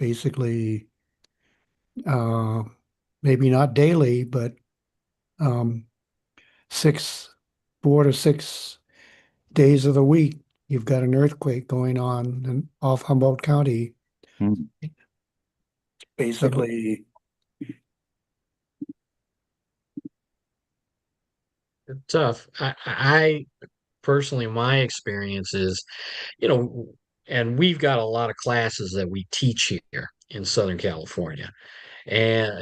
basically, uh, maybe not daily, but um, six, 4 to 6 days of the week, you've got an earthquake going on off Humboldt County. Mm. So, Basically, Tough. I personally, my experience is, you know, and we've got a lot of classes that we teach here in Southern California and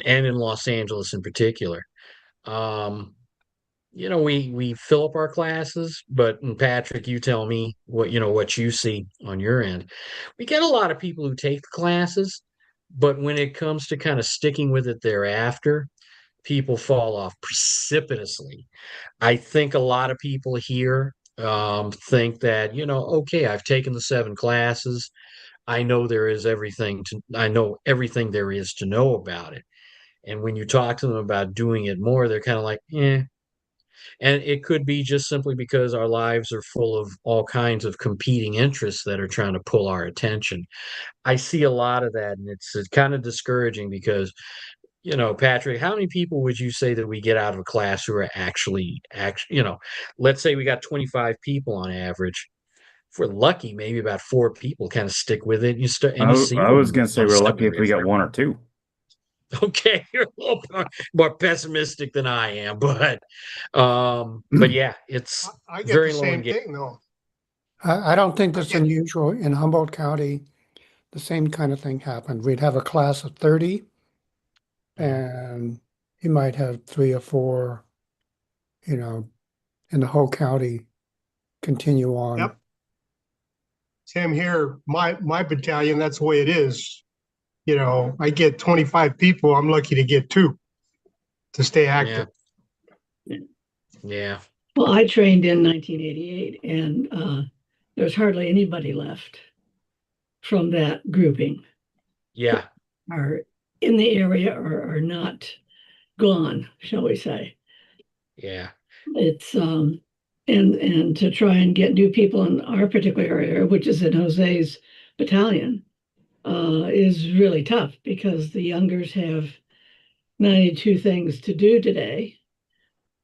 in Los Angeles in particular. Um, we fill up our classes, but and Patrick, you tell me what you see on your end. We get a lot of people who take the classes, but when it comes to kind of sticking with it thereafter, people fall off precipitously. I think a lot of people here think that, okay, I've taken the 7 classes. I know everything there is to know about it. And when you talk to them about doing it more, they're kind of like, eh. And it could be just simply because our lives are full of all kinds of competing interests that are trying to pull our attention. I see a lot of that, and it's kind of discouraging because Patrick, how many people would you say that we get out of a class who are let's say we got 25 people on average. If we're lucky, maybe about 4 people kind of stick with it. And you see I was them going to say on we're some lucky if we areas. get one or two. Okay, you're a little more pessimistic than I am, but yeah, it's I get the very low same engagement. thing though. I don't think I that's get, unusual. In Humboldt County, the same kind of thing happened. We'd have a class of 30, and you might have 3 or 4, you know, in the whole county continue on. yep, same here. My battalion, that's the way it is. I get 25 people. I'm lucky to get 2 to stay Yeah, active. yeah, Well, I trained in 1988, and there's hardly anybody left from that grouping yeah, are in the area or are not gone, shall we say. yeah, It's and to try and get new people in our particular area, which is in Jose's battalion, is really tough because the youngers have 92 things to do today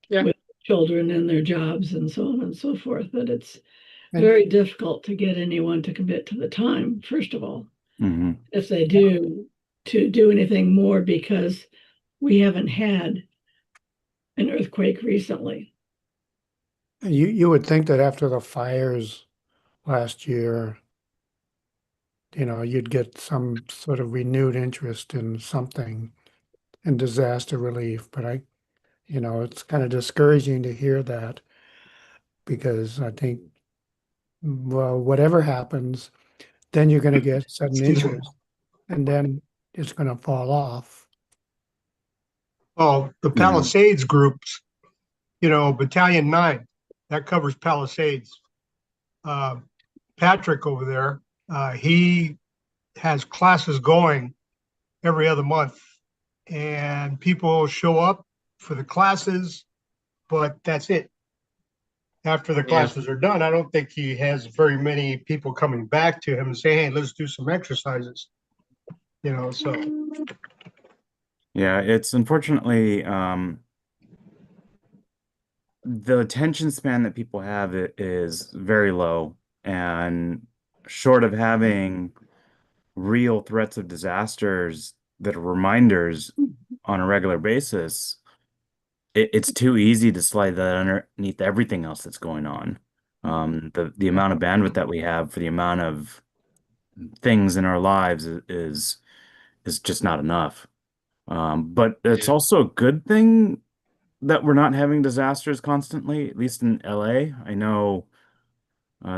yeah, with children and their jobs and so on and so forth, that it's And very difficult to get anyone to commit to the time, first of all, Hmm. if they do, to do anything more, because we haven't had an earthquake recently. you would think that after the fires last year, you'd get some sort of renewed interest in something in disaster relief. But it's kind of discouraging to hear that because I think, well, whatever happens, then you're going to get sudden Excuse me. interest and then it's going to fall off. Well, the Yeah. Palisades groups, Battalion 9, that covers Palisades. Uh, Patrick over there, he has classes going every other month, and people show up for the classes, but that's it. After the yeah. classes are done, I don't think he has very many people coming back to him and saying, "Hey, let's do some exercises." So Yeah, it's unfortunately the attention span that people have is very low, and short of having real threats of disasters that are reminders on a regular basis, it's too easy to slide that underneath everything else that's going on. The amount of bandwidth that we have for the amount of things in our lives is just not enough. But it's Yeah. also a good thing that we're not having disasters constantly, at least in LA. I know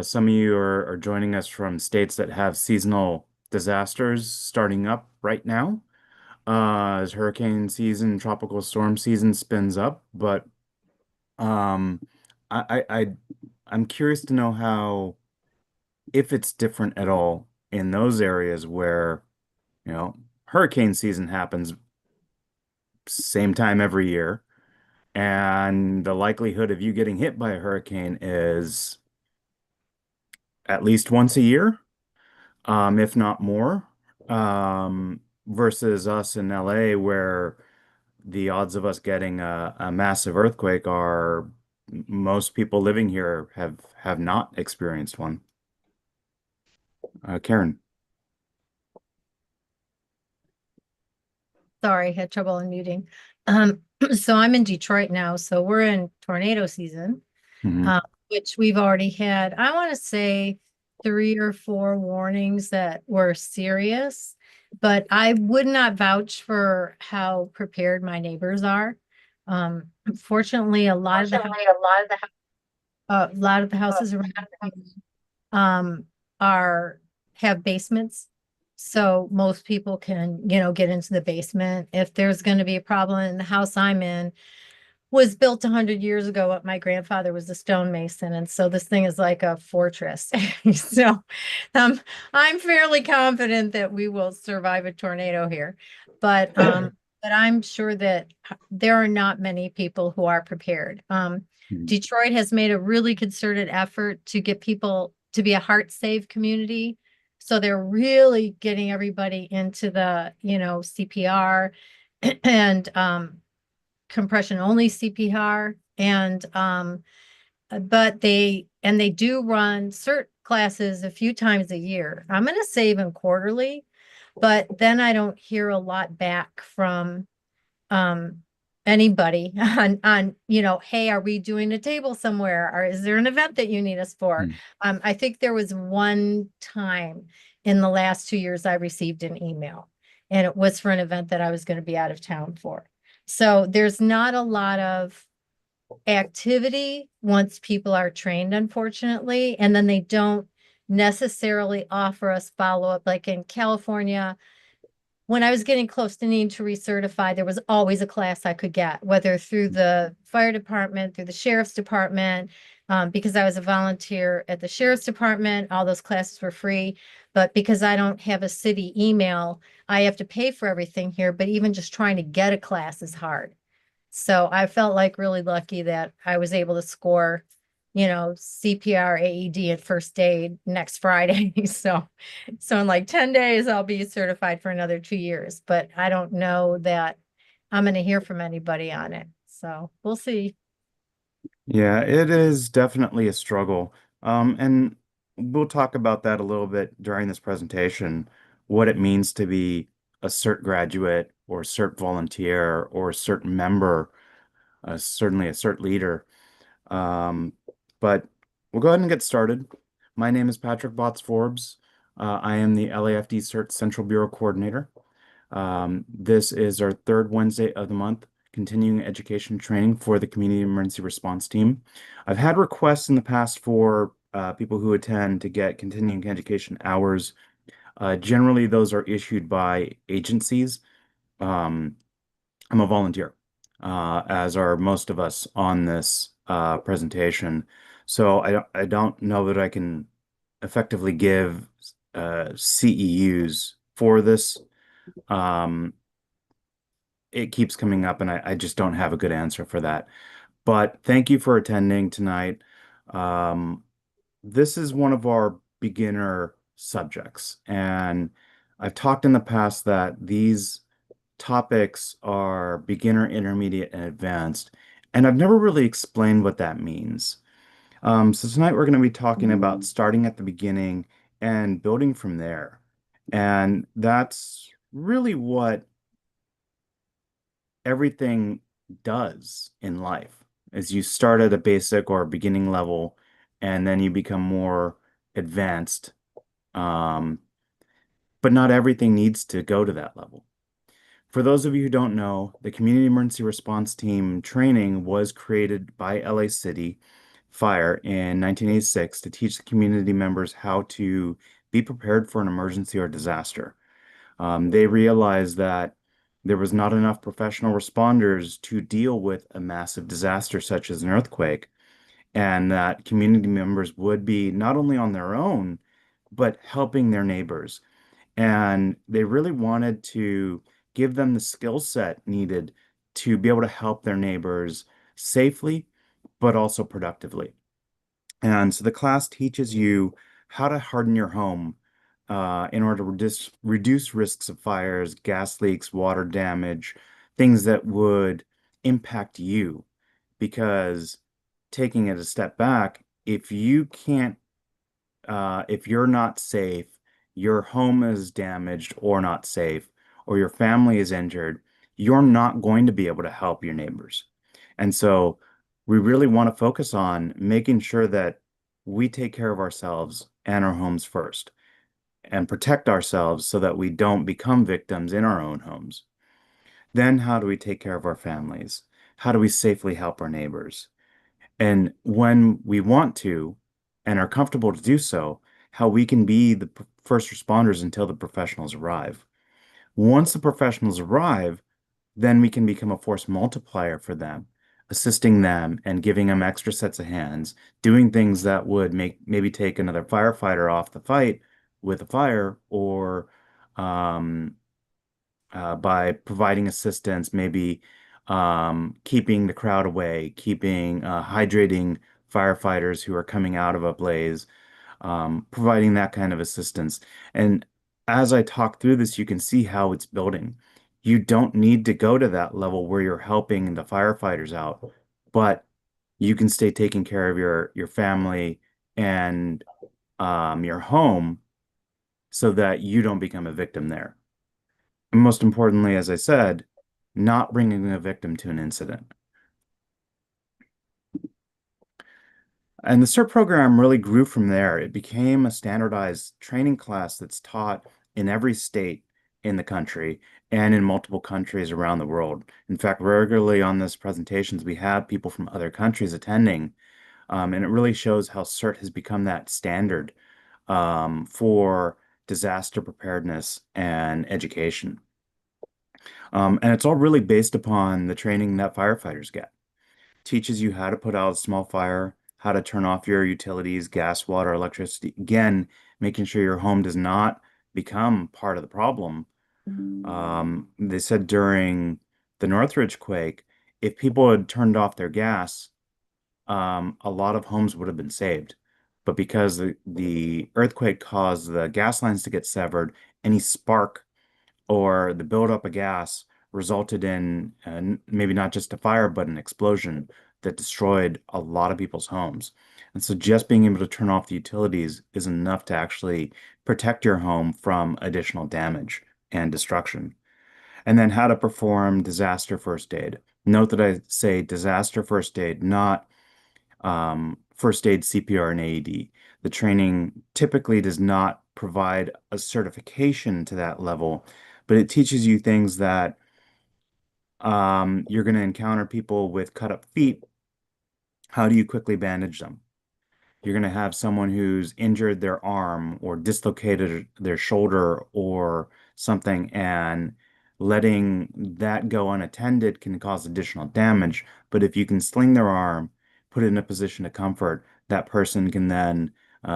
some of you are joining us from states that have seasonal disasters starting up right now, as hurricane season, tropical storm season spins up. But um, I'm curious to know how, if it's different at all in those areas where, you know, hurricane season happens same time every year, and the likelihood of you getting hit by a hurricane is at least once a year, if not more. versus us in LA, where the odds of us getting a massive earthquake are most people living here have not experienced one. Karen. Sorry, had trouble unmuting. So I'm in Detroit now, so we're in tornado season, Mhm. which we've already had, I want to say 3 or 4 warnings that were serious, but I would not vouch for how prepared my neighbors are. Fortunately, a lot of the houses around here, um, are, have basements. So most people can, get into the basement. If there's going to be a problem in the house I'm in, was built 100 years ago. But my grandfather was a stonemason, and so this thing is like a fortress. So, um, I'm fairly confident that we will survive a tornado here, but I'm sure that there are not many people who are prepared. Mhm. Detroit has made a really concerted effort to get people to be a heart safe community. So they're really getting everybody into the, CPR and compression only CPR, and but they do run CERT classes a few times a year. I'm going to say even quarterly, but then I don't hear a lot back from um anybody on, hey, are we doing a table somewhere, or is there an event that you need us for? Mhm. I think there was one time in the last 2 years I received an email, and it was for an event that I was going to be out of town for. So there's not a lot of activity once people are trained, unfortunately, and then they don't necessarily offer us follow-up. Like in California, when I was getting close to needing to recertify, there was always a class I could get, whether through the fire department, through the sheriff's department. Because I was a volunteer at the sheriff's department, all those classes were free. But because I don't have a city email, I have to pay for everything here. But even just trying to get a class is hard. So I felt like really lucky that I was able to score, CPR, AED, and first aid next Friday. So in like 10 days, I'll be certified for another 2 years, but I don't know that I'm going to hear from anybody on it. So we'll see. Yeah, it is definitely a struggle. And we'll talk about that a little bit during this presentation, what it means to be a CERT graduate or CERT volunteer or CERT member, certainly a CERT leader. Um, but we'll go ahead and get started. My name is Patrick Botts Forbes. I am the LAFD CERT Central Bureau Coordinator. This is our third Wednesday of the month, continuing education training for the Community Emergency Response Team. I've had requests in the past for people who attend to get continuing education hours. Generally, those are issued by agencies. Um, I'm a volunteer, as are most of us on this presentation. So I don't know that I can effectively give CEUs for this. Um, it keeps coming up, and I just don't have a good answer for that. But thank you for attending tonight. Um, this is one of our beginner subjects, and I've talked in the past that these topics are beginner, intermediate, and advanced, and I've never really explained what that means. So tonight we're going to be talking about starting at the beginning and building from there. And that's really what everything does in life is you start at a basic or beginning level and then you become more advanced. Um, but not everything needs to go to that level. For those of you who don't know, the Community Emergency Response Team training was created by LA City Fire in 1986 to teach the community members how to be prepared for an emergency or disaster. They realized that there was not enough professional responders to deal with a massive disaster such as an earthquake, and that community members would be not only on their own, but helping their neighbors. And they really wanted to give them the skill set needed to be able to help their neighbors safely, but also productively. And so the class teaches you how to harden your home, in order to reduce risks of fires, gas leaks, water damage, things that would impact you. Because taking it a step back, if you can't, if you're not safe, your home is damaged or not safe, or your family is injured, you're not going to be able to help your neighbors. And so we really want to focus on making sure that we take care of ourselves and our homes first and protect ourselves so that we don't become victims in our own homes. Then, how do we take care of our families? How do we safely help our neighbors? And when we want to and are comfortable to do so, how we can be the first responders until the professionals arrive. Once the professionals arrive, then we can become a force multiplier for them, assisting them and giving them extra sets of hands, doing things that would maybe take another firefighter off the fight with a fire, or um, by providing assistance, maybe keeping the crowd away, keeping hydrating firefighters who are coming out of a blaze, providing that kind of assistance. And as I talk through this, you can see how it's building. You don't need to go to that level where you're helping the firefighters out, but you can stay taking care of your family and your home so that you don't become a victim there. And most importantly, as I said, not bringing a victim to an incident. And the CERT program really grew from there. It became a standardized training class that's taught in every state in the country and in multiple countries around the world. In fact, regularly on this presentations, we have people from other countries attending, and it really shows how CERT has become that standard for disaster preparedness and education. And it's all really based upon the training that firefighters get. Teaches you how to put out a small fire, how to turn off your utilities, gas, water, electricity. Again, making sure your home does not become part of the problem. They said during the Northridge quake, if people had turned off their gas, a lot of homes would have been saved. But because the earthquake caused the gas lines to get severed, any spark or the buildup of gas resulted in maybe not just a fire, but an explosion that destroyed a lot of people's homes. And so just being able to turn off the utilities is enough to actually protect your home from additional damage and destruction. And then how to perform disaster first aid. Note that I say disaster first aid, not first aid, CPR, and AED. The training typically does not provide a certification to that level, but it teaches you things that you're going to encounter people with cut up feet. How do you quickly bandage them? You're going to have someone who's injured their arm or dislocated their shoulder or something, and letting that go unattended can cause additional damage. But if you can sling their arm, put it in a position of comfort, that person can then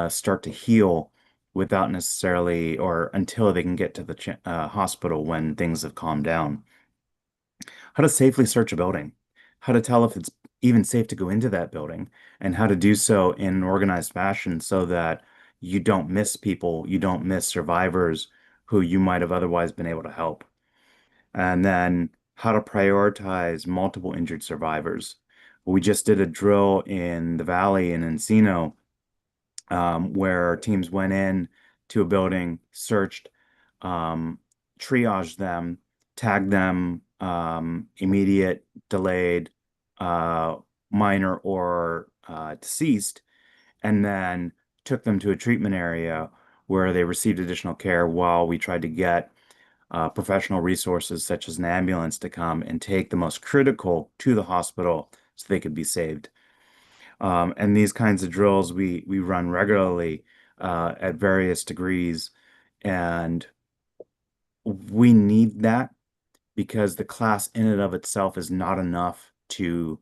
start to heal without necessarily or until they can get to the hospital when things have calmed down. How to safely search a building, how to tell if it's even safe to go into that building, and how to do so in an organized fashion so that you don't miss people, you don't miss survivors who you might have otherwise been able to help. And then how to prioritize multiple injured survivors. We just did a drill in the Valley in Encino, where teams went in to a building, searched, triaged them, tagged them, immediate, delayed, uh, minor, or deceased, and then took them to a treatment area where they received additional care while we tried to get professional resources such as an ambulance to come and take the most critical to the hospital so they could be saved. And these kinds of drills we run regularly at various degrees, and we need that because the class in and of itself is not enough to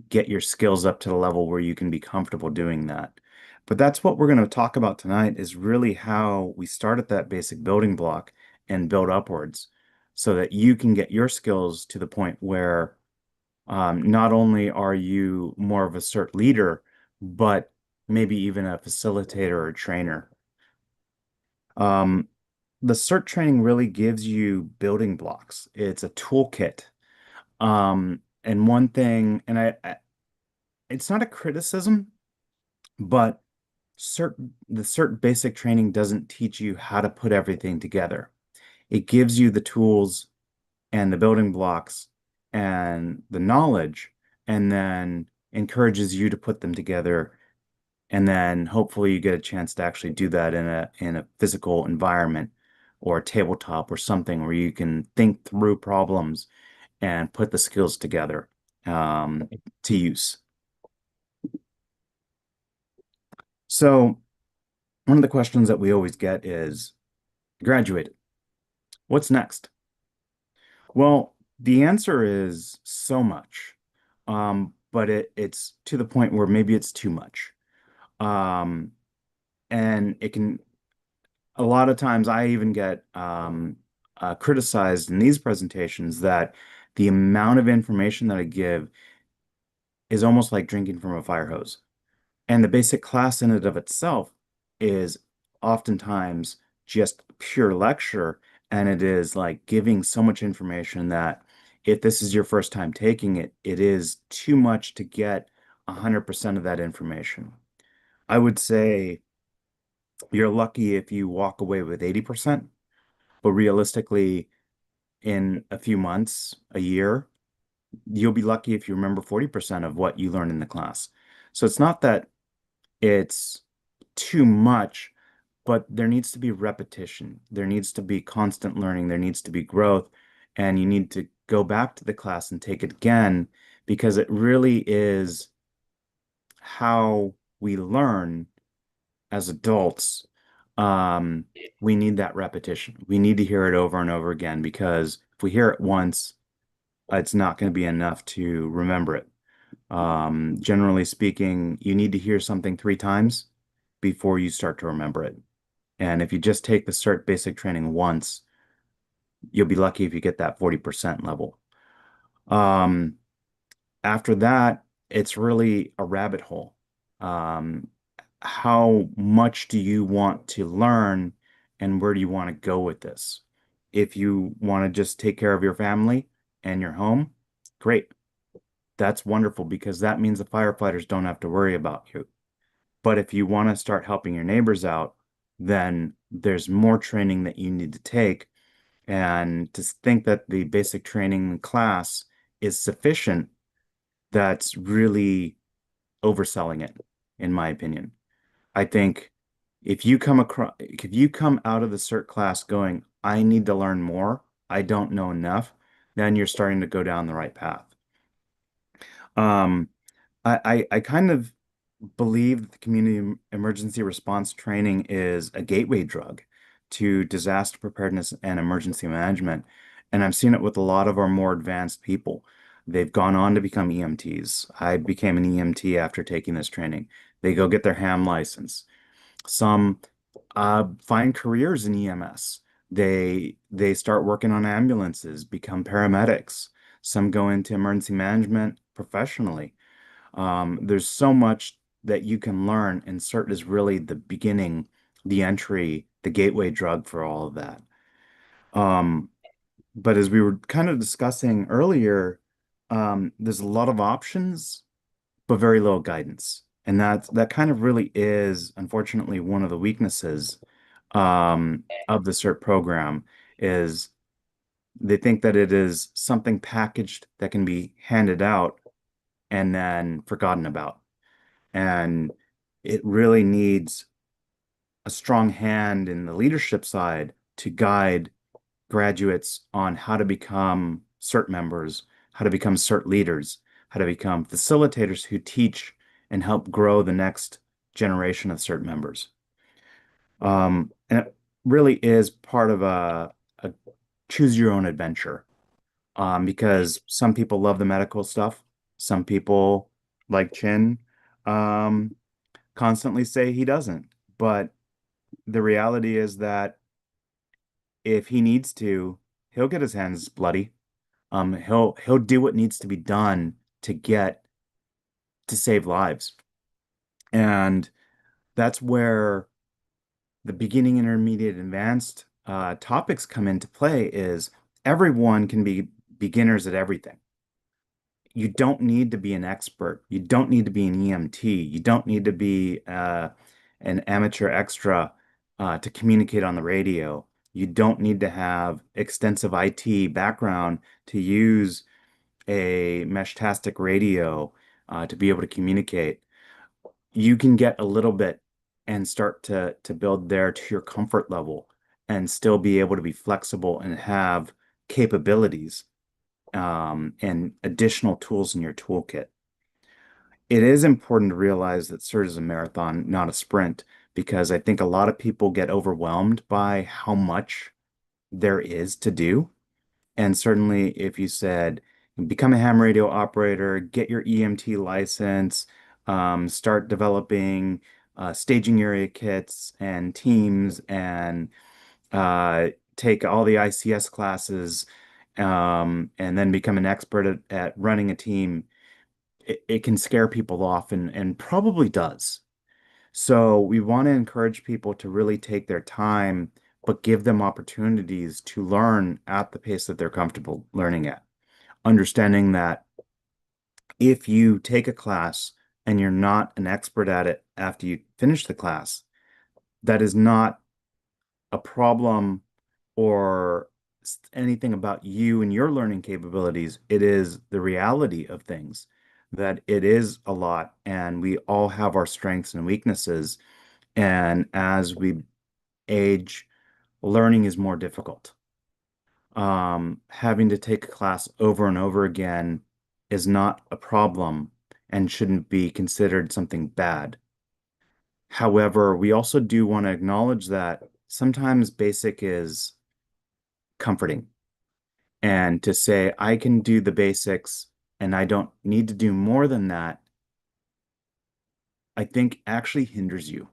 get your skills up to the level where you can be comfortable doing that. But that's what we're going to talk about tonight, is really how we start at that basic building block and build upwards so that you can get your skills to the point where not only are you more of a CERT leader, but maybe even a facilitator or trainer. Um, the CERT training really gives you building blocks. It's a toolkit. And one thing, and it's not a criticism, but the CERT basic training doesn't teach you how to put everything together. It gives you the tools and the building blocks and the knowledge, and then encourages you to put them together. And then hopefully you get a chance to actually do that in a physical environment or a tabletop or something where you can think through problems and put the skills together to use. So one of the questions that we always get is, graduated, what's next? Well, the answer is so much, but it's to the point where maybe it's too much. Um, and it can, a lot of times I even get criticized in these presentations that the amount of information that I give is almost like drinking from a fire hose. And the basic class in and of itself is oftentimes just pure lecture. And it is like giving so much information that if this is your first time taking it, it is too much to get 100% of that information. I would say you're lucky if you walk away with 80%, but realistically, in a few months, a year, you'll be lucky if you remember 40% of what you learned in the class. So it's not that it's too much, but there needs to be repetition. There needs to be constant learning. There needs to be growth. And you need to go back to the class and take it again because it really is how we learn as adults. Um, we need that repetition. We need to hear it over and over again because if we hear it once, it's not going to be enough to remember it. Generally speaking, you need to hear something 3 times before you start to remember it. And if you just take the CERT basic training once, you'll be lucky if you get that 40% level. Um, After that, it's really a rabbit hole. Um, how much do you want to learn and where do you want to go with this? If you want to just take care of your family and your home, great. That's wonderful because that means the firefighters don't have to worry about you. But if you want to start helping your neighbors out, then there's more training that you need to take. And to think that the basic training class is sufficient, that's really overselling it, in my opinion. I think if you come out of the CERT class going, I need to learn more, I don't know enough, then you're starting to go down the right path. Um, I kind of believe that the community emergency response training is a gateway drug to disaster preparedness and emergency management. And I've seen it with a lot of our more advanced people. They've gone on to become EMTs. I became an EMT after taking this training. They go get their ham license. Some find careers in EMS. They start working on ambulances, become paramedics. Some go into emergency management professionally. There's so much that you can learn, and CERT is really the beginning, the entry, the gateway drug for all of that. Um, but as we were kind of discussing earlier, there's a lot of options, but very little guidance. And that kind of really is, unfortunately, one of the weaknesses of the CERT program is they think that it is something packaged that can be handed out and then forgotten about. And it really needs a strong hand in the leadership side to guide graduates on how to become CERT members, how to become CERT leaders, how to become facilitators who teach and help grow the next generation of CERT members. And it really is part of a choose your own adventure. Because some people love the medical stuff. Some people, like Chin, um, constantly say he doesn't. But the reality is that if he needs to, he'll get his hands bloody. He'll do what needs to be done to get to save lives. And that's where the beginning, intermediate, advanced topics come into play is everyone can be beginners at everything. You don't need to be an expert. You don't need to be an EMT. You don't need to be an amateur extra to communicate on the radio. You don't need to have extensive IT background to use a Meshtastic radio to be able to communicate. You can get a little bit and start to build there to your comfort level and still be able to be flexible and have capabilities and additional tools in your toolkit. It is important to realize that CERT is a marathon, not a sprint, because I think a lot of people get overwhelmed by how much there is to do. And certainly, if you said, become a ham radio operator, get your EMT license, start developing staging area kits and teams, and take all the ICS classes, and then become an expert at running a team, it can scare people off and probably does. So we want to encourage people to really take their time, but give them opportunities to learn at the pace that they're comfortable learning at. Understanding that if you take a class and you're not an expert at it after you finish the class, that is not a problem or anything about you and your learning capabilities. It is the reality of things that it is a lot, and we all have our strengths and weaknesses. And as we age, learning is more difficult. Having to take a class over and over again is not a problem and shouldn't be considered something bad. However, we also do want to acknowledge that sometimes basic is comforting. And to say, I can do the basics and I don't need to do more than that, I think actually hinders you.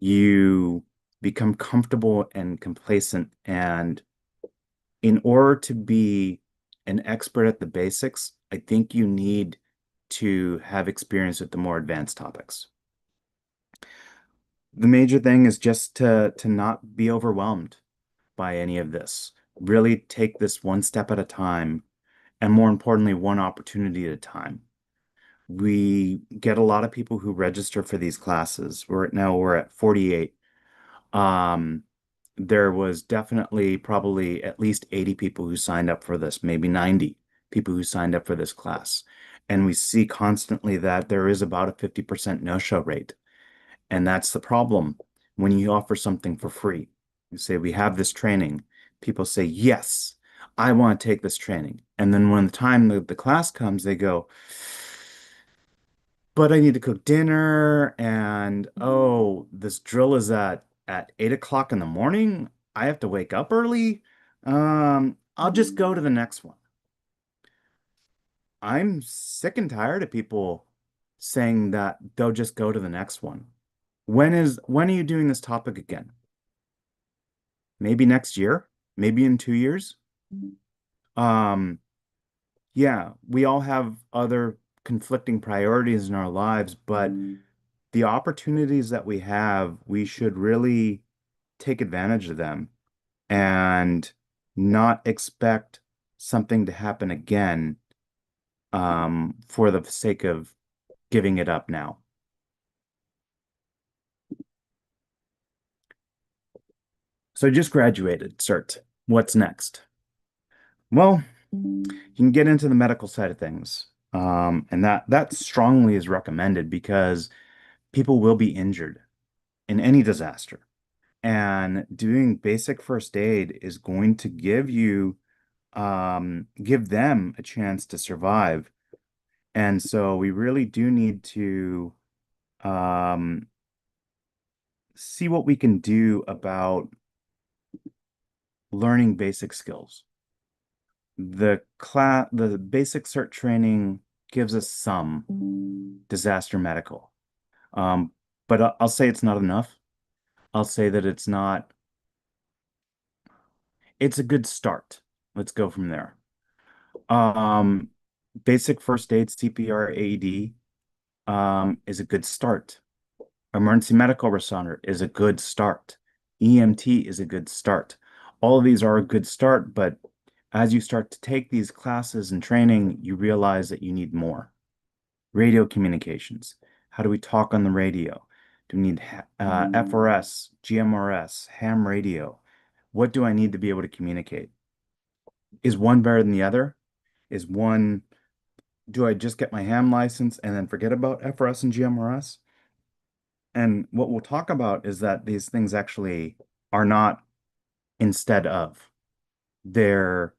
You become comfortable and complacent. And in order to be an expert at the basics, I think you need to have experience with the more advanced topics. The major thing is just to not be overwhelmed by any of this. Really take this one step at a time, and more importantly, one opportunity at a time. We get a lot of people who register for these classes. We're at 48. Um, there was definitely probably at least 80 people who signed up for this, maybe 90 people who signed up for this class. And we see constantly that there is about a 50% no-show rate. And that's the problem when you offer something for free. You say, we have this training. People say, yes, I want to take this training. And then when the time the class comes, they go, but I need to cook dinner, and oh, this drill is at 8 o'clock in the morning. I have to wake up early. I'll just go to the next one. I'm sick and tired of people saying that they'll just go to the next one. When are you doing this topic again? Maybe next year? Maybe in 2 years? Um, yeah, we all have other conflicting priorities in our lives, but the opportunities that we have, we should really take advantage of them and not expect something to happen again for the sake of giving it up now. So I just graduated, CERT. What's next? Well, you can get into the medical side of things. And that strongly is recommended because people will be injured in any disaster. And doing basic first aid is going to give them a chance to survive. And so we really do need to see what we can do about learning basic skills. The basic CERT training gives us some disaster medical. But I'll say it's not enough. I'll say that it's a good start. Let's go from there. Basic first aid, CPR, AED, is a good start. Emergency medical responder is a good start. EMT is a good start. All of these are a good start, but as you start to take these classes and training, you realize that you need more. Radio communications. How do we talk on the radio? Do we need FRS, GMRS, ham radio? What do I need to be able to communicate? Is one better than the other? Is one, do I just get my ham license and then forget about FRS and GMRS? And what we'll talk about is that these things actually are not instead of. They're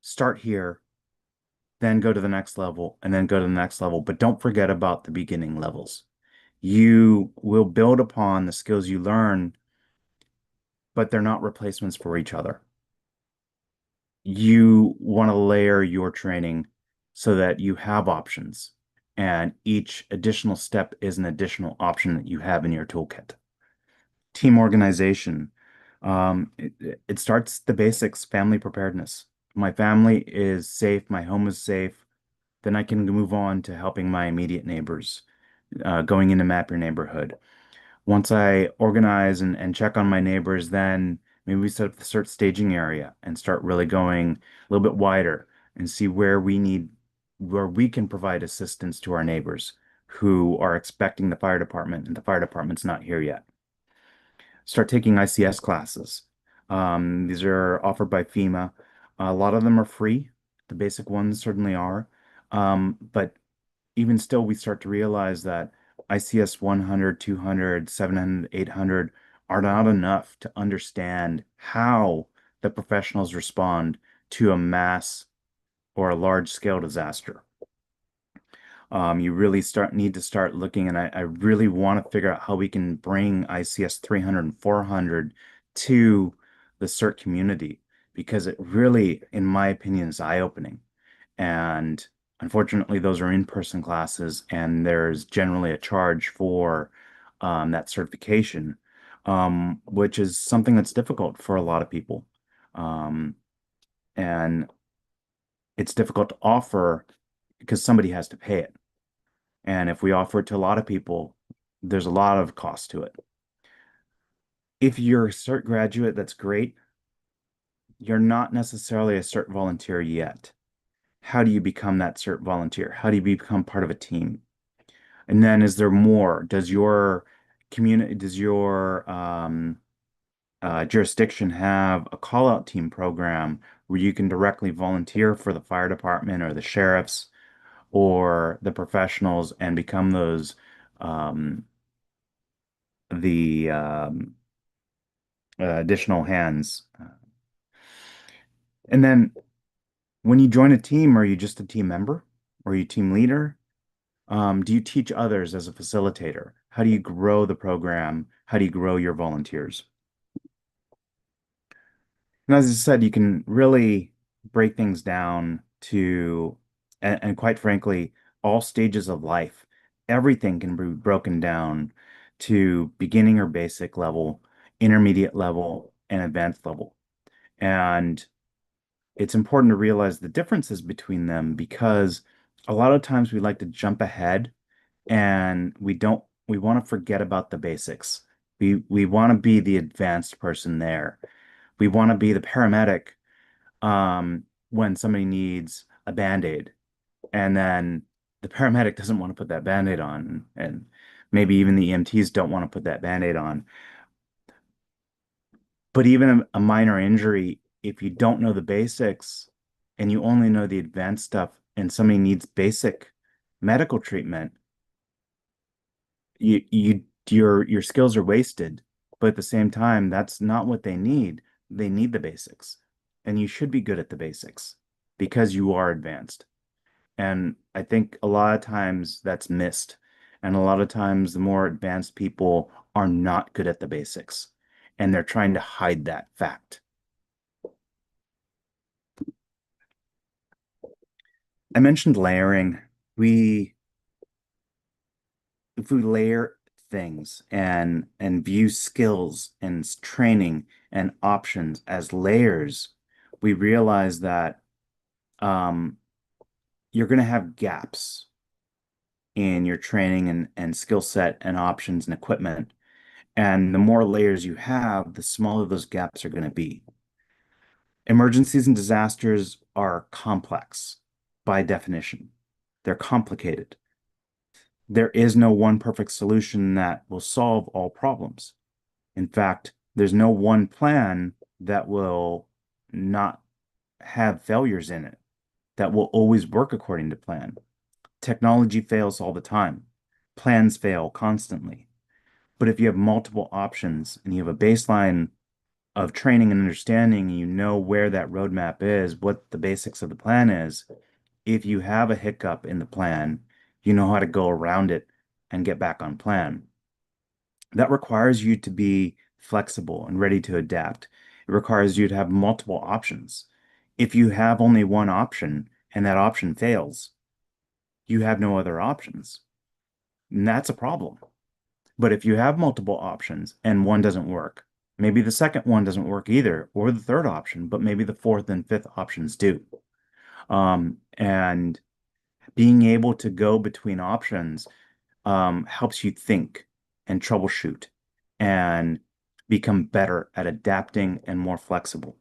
start here, then go to the next level, and then go to the next level. But don't forget about the beginning levels. You will build upon the skills you learn, but they're not replacements for each other. You want to layer your training so that you have options, and each additional step is an additional option that you have in your toolkit. Team organization. It starts the basics, family preparedness. My family is safe, my home is safe. Then I can move on to helping my immediate neighbors, going in to map your neighborhood. Once I organize and check on my neighbors, then maybe we set up the CERT staging area and start really going a little bit wider and see where we can provide assistance to our neighbors who are expecting the fire department and the fire department's not here yet. Start taking ICS classes. These are offered by FEMA. A lot of them are free. The basic ones certainly are. But even still, we start to realize that ICS 100, 200, 700, 800 are not enough to understand how the professionals respond to a mass or a large scale disaster. You really need to start looking, and I really want to figure out how we can bring ICS 300 and 400 to the CERT community, because it really, in my opinion, is eye-opening. And unfortunately, those are in-person classes, and there's generally a charge for that certification, which is something that's difficult for a lot of people. And it's difficult to offer because somebody has to pay it. And if we offer it to a lot of people, there's a lot of cost to it. If you're a CERT graduate, that's great. You're not necessarily a CERT volunteer yet. How do you become that CERT volunteer? How do you become part of a team? And then is there more? Does your community, does your jurisdiction have a call-out team program where you can directly volunteer for the fire department or the sheriffs or the professionals and become those the additional hands? And then when you join a team, are you just a team member? Or are you team leader? Do you teach others as a facilitator? How do you grow the program? How do you grow your volunteers? And as I said, you can really break things down to, and quite frankly, all stages of life. Everything can be broken down to beginning or basic level, intermediate level, and advanced level. And it's important to realize the differences between them, because a lot of times we like to jump ahead and we want to forget about the basics. We want to be the advanced person there. We want to be the paramedic when somebody needs a Band-Aid, and then the paramedic doesn't want to put that Band-Aid on, and maybe even the EMTs don't want to put that Band-Aid on. But even a minor injury, if you don't know the basics and you only know the advanced stuff, and somebody needs basic medical treatment, your skills are wasted. But at the same time, that's not what they need. They need the basics, and you should be good at the basics because you are advanced. And I think a lot of times that's missed. And a lot of times the more advanced people are not good at the basics, and they're trying to hide that fact. I mentioned layering. If we layer things and view skills and training and options as layers, we realize that you're going to have gaps. in your training and skill set and options and equipment. And the more layers you have, the smaller those gaps are going to be. Emergencies and disasters are complex by definition. They're complicated. There is no one perfect solution that will solve all problems. In fact, there's no one plan that will not have failures in it, that will always work according to plan. Technology fails all the time. Plans fail constantly. But if you have multiple options and you have a baseline of training and understanding, you know where that roadmap is, what the basics of the plan is. If you have a hiccup in the plan, you know how to go around it and get back on plan. That requires you to be flexible and ready to adapt. It requires you to have multiple options. If you have only one option and that option fails, you have no other options. And that's a problem. But if you have multiple options and one doesn't work, maybe the second one doesn't work either, or the third option, but maybe the fourth and fifth options do. And being able to go between options helps you think and troubleshoot and become better at adapting and more flexible.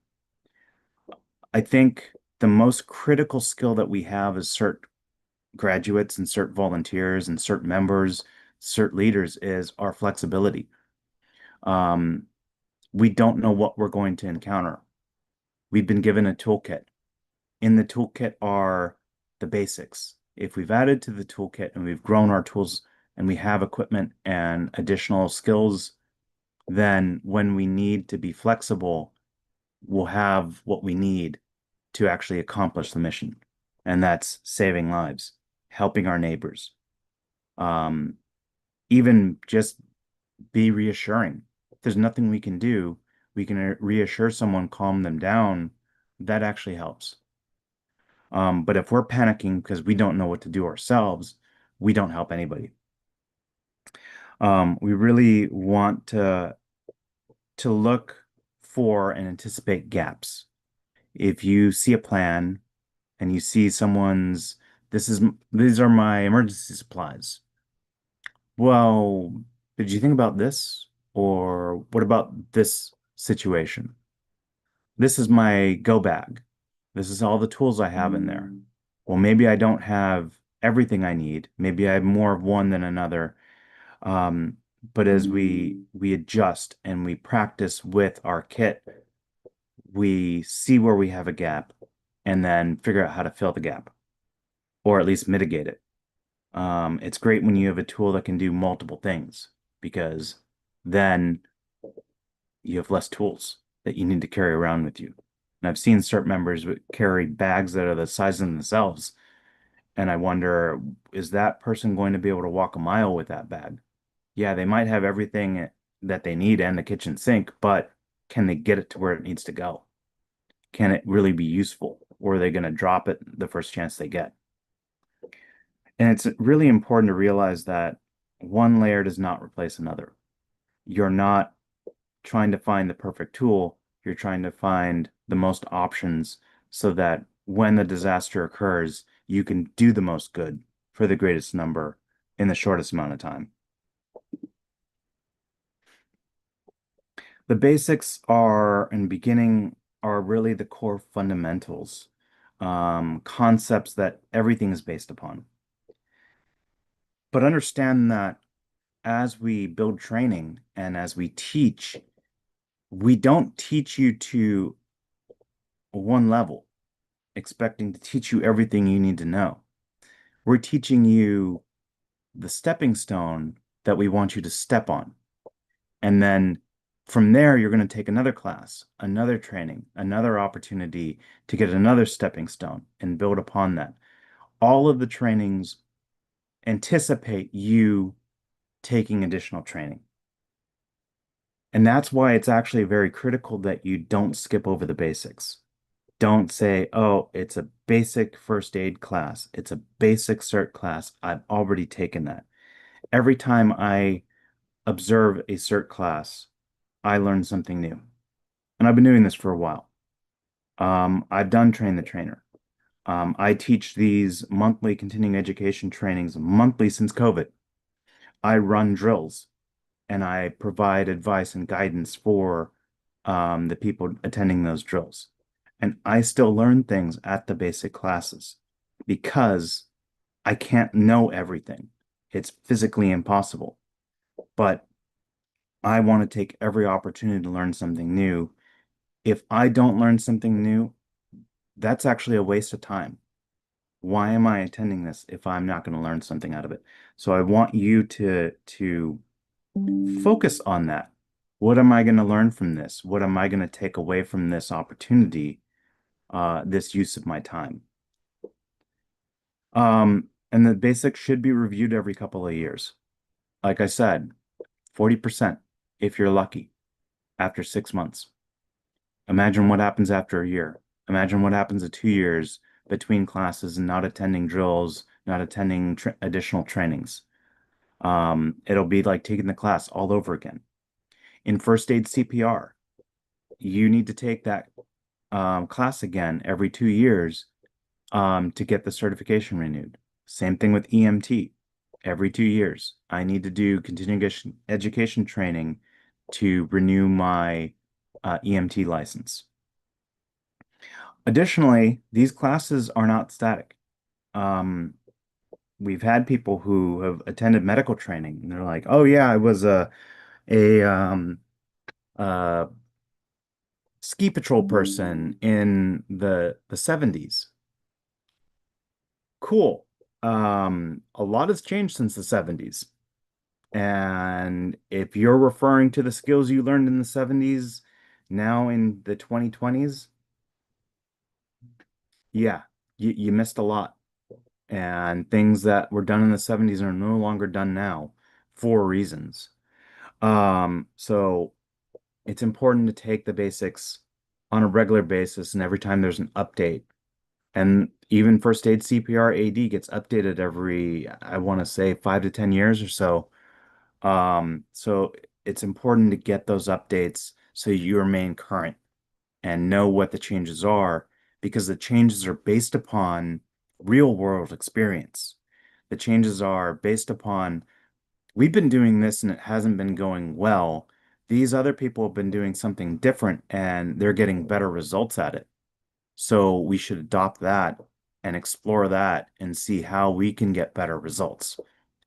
I think the most critical skill that we have as CERT graduates and CERT volunteers and CERT members, CERT leaders is our flexibility. We don't know what we're going to encounter. We've been given a toolkit. In the toolkit are the basics. If we've added to the toolkit and we've grown our tools and we have equipment and additional skills, then when we need to be flexible, we'll have what we need to actually accomplish the mission. And that's saving lives, helping our neighbors. Even just be reassuring. If there's nothing we can do, we can reassure someone, calm them down. That actually helps. But if we're panicking because we don't know what to do ourselves, we don't help anybody. We really want to look for and anticipate gaps. If you see a plan and you see someone's, these are my emergency supplies. Well, did you think about this? Or what about this situation? This is my go bag. This is all the tools I have in there. Well, maybe I don't have everything I need. Maybe I have more of one than another. But as we adjust and we practice with our kit, we see where we have a gap and then figure out how to fill the gap or at least mitigate it. It's great when you have a tool that can do multiple things because then you have less tools that you need to carry around with you. And I've seen CERT members carry bags that are the size of themselves. And I wonder, is that person going to be able to walk a mile with that bag? Yeah, they might have everything that they need and the kitchen sink, but can they get it to where it needs to go? Can it really be useful? Or are they going to drop it the first chance they get? And it's really important to realize that one layer does not replace another. You're not trying to find the perfect tool. You're trying to find the most options so that when the disaster occurs, you can do the most good for the greatest number in the shortest amount of time. The basics are, in beginning, are really the core fundamentals, concepts that everything is based upon. But understand that as we build training and as we teach, we don't teach you to one level, expecting to teach you everything you need to know. We're teaching you the stepping stone that we want you to step on. And then from there, you're going to take another class, another training, another opportunity to get another stepping stone and build upon that. All of the trainings anticipate you taking additional training. And that's why it's actually very critical that you don't skip over the basics. Don't say, oh, it's a basic first aid class. It's a basic CERT class. I've already taken that. Every time I observe a CERT class, I learn something new. And I've been doing this for a while. I've done Train the Trainer. I teach these monthly continuing education trainings monthly since COVID. I run drills and I provide advice and guidance for the people attending those drills. And I still learn things at the basic classes because I can't know everything. It's physically impossible. But I want to take every opportunity to learn something new. If I don't learn something new, that's actually a waste of time. Why am I attending this if I'm not going to learn something out of it? So I want you to focus on that. What am I going to learn from this? What am I going to take away from this opportunity, this use of my time? And the basics should be reviewed every couple of years. Like I said, 40% if you're lucky after 6 months. Imagine what happens after a year. Imagine what happens at 2 years between classes and not attending drills, not attending additional trainings. It'll be like taking the class all over again. In first aid CPR, you need to take that class again every 2 years to get the certification renewed. Same thing with EMT. Every 2 years, I need to do continuing education training to renew my EMT license. Additionally, these classes are not static. We've had people who have attended medical training and they're like, "Oh yeah, I was a ski patrol person in the 70s." Cool. A lot has changed since the 70s. And if you're referring to the skills you learned in the 70s now in the 2020s, yeah, you missed a lot. And things that were done in the 70s are no longer done now for reasons. So it's important to take the basics on a regular basis and every time there's an update. And even first aid CPR AD gets updated every, I want to say 5 to 10 years or so. So it's important to get those updates so you remain current and know what the changes are because the changes are based upon real world experience. The changes are based upon we've been doing this and it hasn't been going well. These other people have been doing something different and they're getting better results at it. So we should adopt that and explore that and see how we can get better results.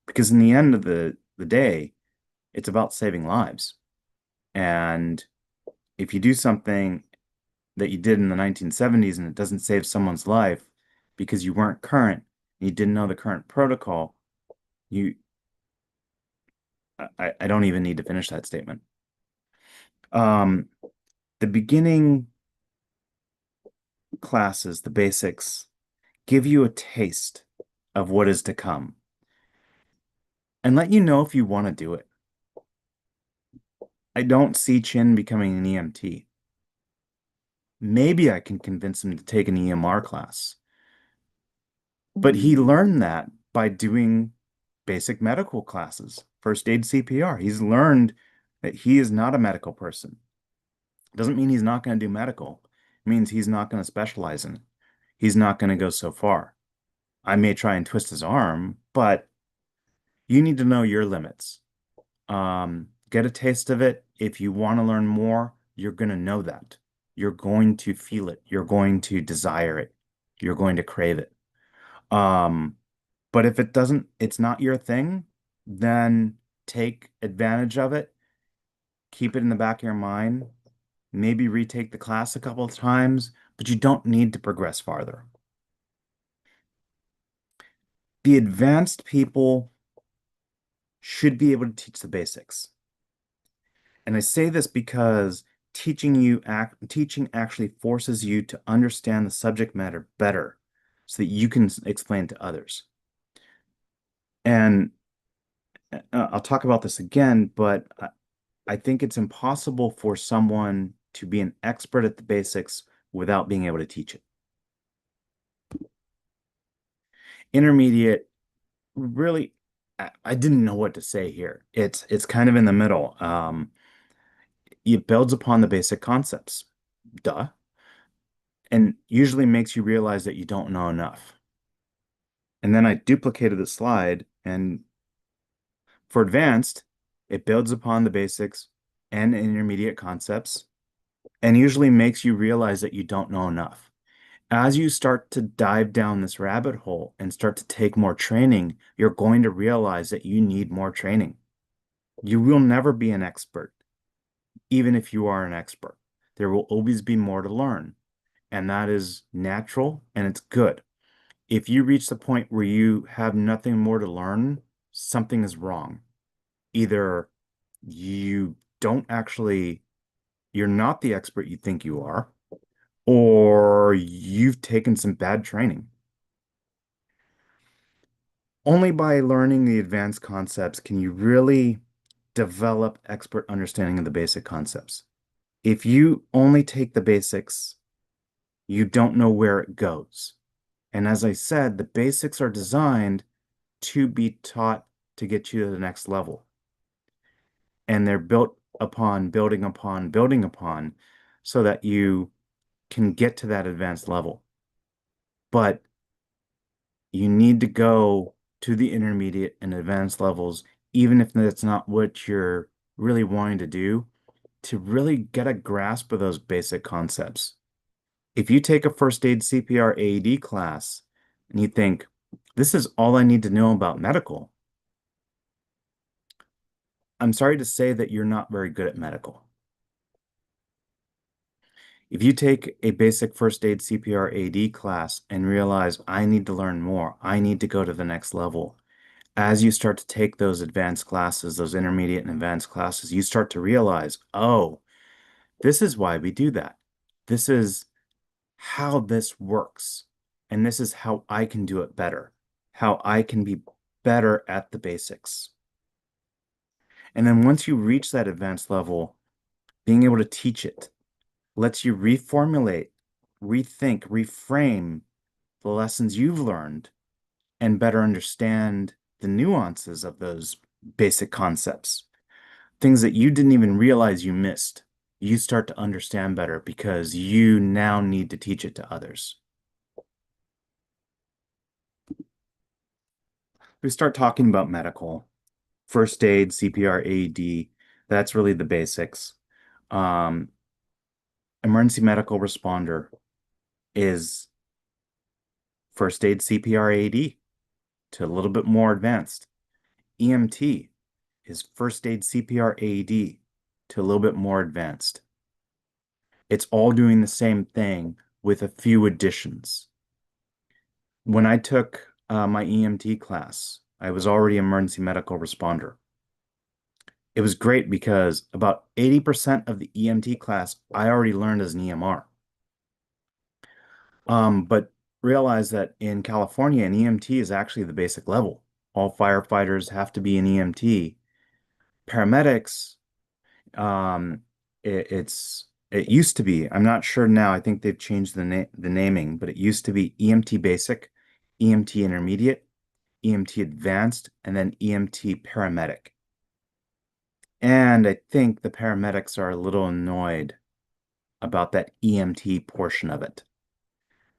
Because in the end of the day, it's about saving lives. And if you do something that you did in the 1970s and it doesn't save someone's life because you weren't current, you didn't know the current protocol, you I don't even need to finish that statement. The beginning classes, the basics, give you a taste of what is to come and let you know if you want to do it. I don't see Chin becoming an EMT. Maybe I can convince him to take an EMR class. But he learned that by doing basic medical classes, first aid CPR. He's learned that he is not a medical person. Doesn't mean he's not going to do medical. It means he's not going to specialize in it. He's not going to go so far. I may try and twist his arm, but you need to know your limits. Get a taste of it. If you want to learn more, you're going to know that. You're going to feel it. You're going to desire it. You're going to crave it. But if it's not your thing, then take advantage of it. Keep it in the back of your mind. Maybe retake the class a couple of times, but you don't need to progress farther. The advanced people should be able to teach the basics. And I say this because teaching actually forces you to understand the subject matter better so that you can explain to others. And I'll talk about this again, but I think it's impossible for someone to be an expert at the basics without being able to teach it. Intermediate, really, I didn't know what to say here. It's kind of in the middle. It builds upon the basic concepts. Duh. and usually makes you realize that you don't know enough. And then I duplicated the slide, and for advanced, it builds upon the basics and intermediate concepts and usually makes you realize that you don't know enough. As you start to dive down this rabbit hole and start to take more training, you're going to realize that you need more training. You will never be an expert, even if you are an expert. There will always be more to learn, and that is natural and it's good. If you reach the point where you have nothing more to learn, something is wrong. Either you don't actually, you're not the expert you think you are, or you've taken some bad training. Only by learning the advanced concepts can you really develop expert understanding of the basic concepts. If you only take the basics, you don't know where it goes. And as I said, the basics are designed to be taught to get you to the next level. And they're built upon building upon building upon so that you can get to that advanced level. But you need to go to the intermediate and advanced levels, even if that's not what you're really wanting to do, to really get a grasp of those basic concepts. If you take a first aid CPR AED class and you think, this is all I need to know about medical, I'm sorry to say that you're not very good at medical. If you take a basic first aid CPR AED class and realize I need to learn more, I need to go to the next level, as you start to take those advanced classes, those intermediate and advanced classes, you start to realize, oh, this is why we do that. This is how this works. And this is how I can do it better, how I can be better at the basics. And then once you reach that advanced level, being able to teach it lets you reformulate, rethink, reframe the lessons you've learned and better understand the nuances of those basic concepts. Things that you didn't even realize you missed. You start to understand better because you now need to teach it to others. We start talking about medical, first aid, CPR, AED. That's really the basics. Emergency medical responder is first aid, CPR, AED to a little bit more advanced. EMT is first aid, CPR, AED to a little bit more advanced. It's all doing the same thing with a few additions. When I took my EMT class, I was already an emergency medical responder. It was great because about 80% of the EMT class I already learned as an EMR. But realize that in California, an EMT is actually the basic level. All firefighters have to be an EMT. Paramedics, it used to be, I'm not sure now, I think they've changed the naming, but it used to be EMT basic, EMT intermediate, EMT advanced, and then EMT paramedic. And I think the paramedics are a little annoyed about that EMT portion of it.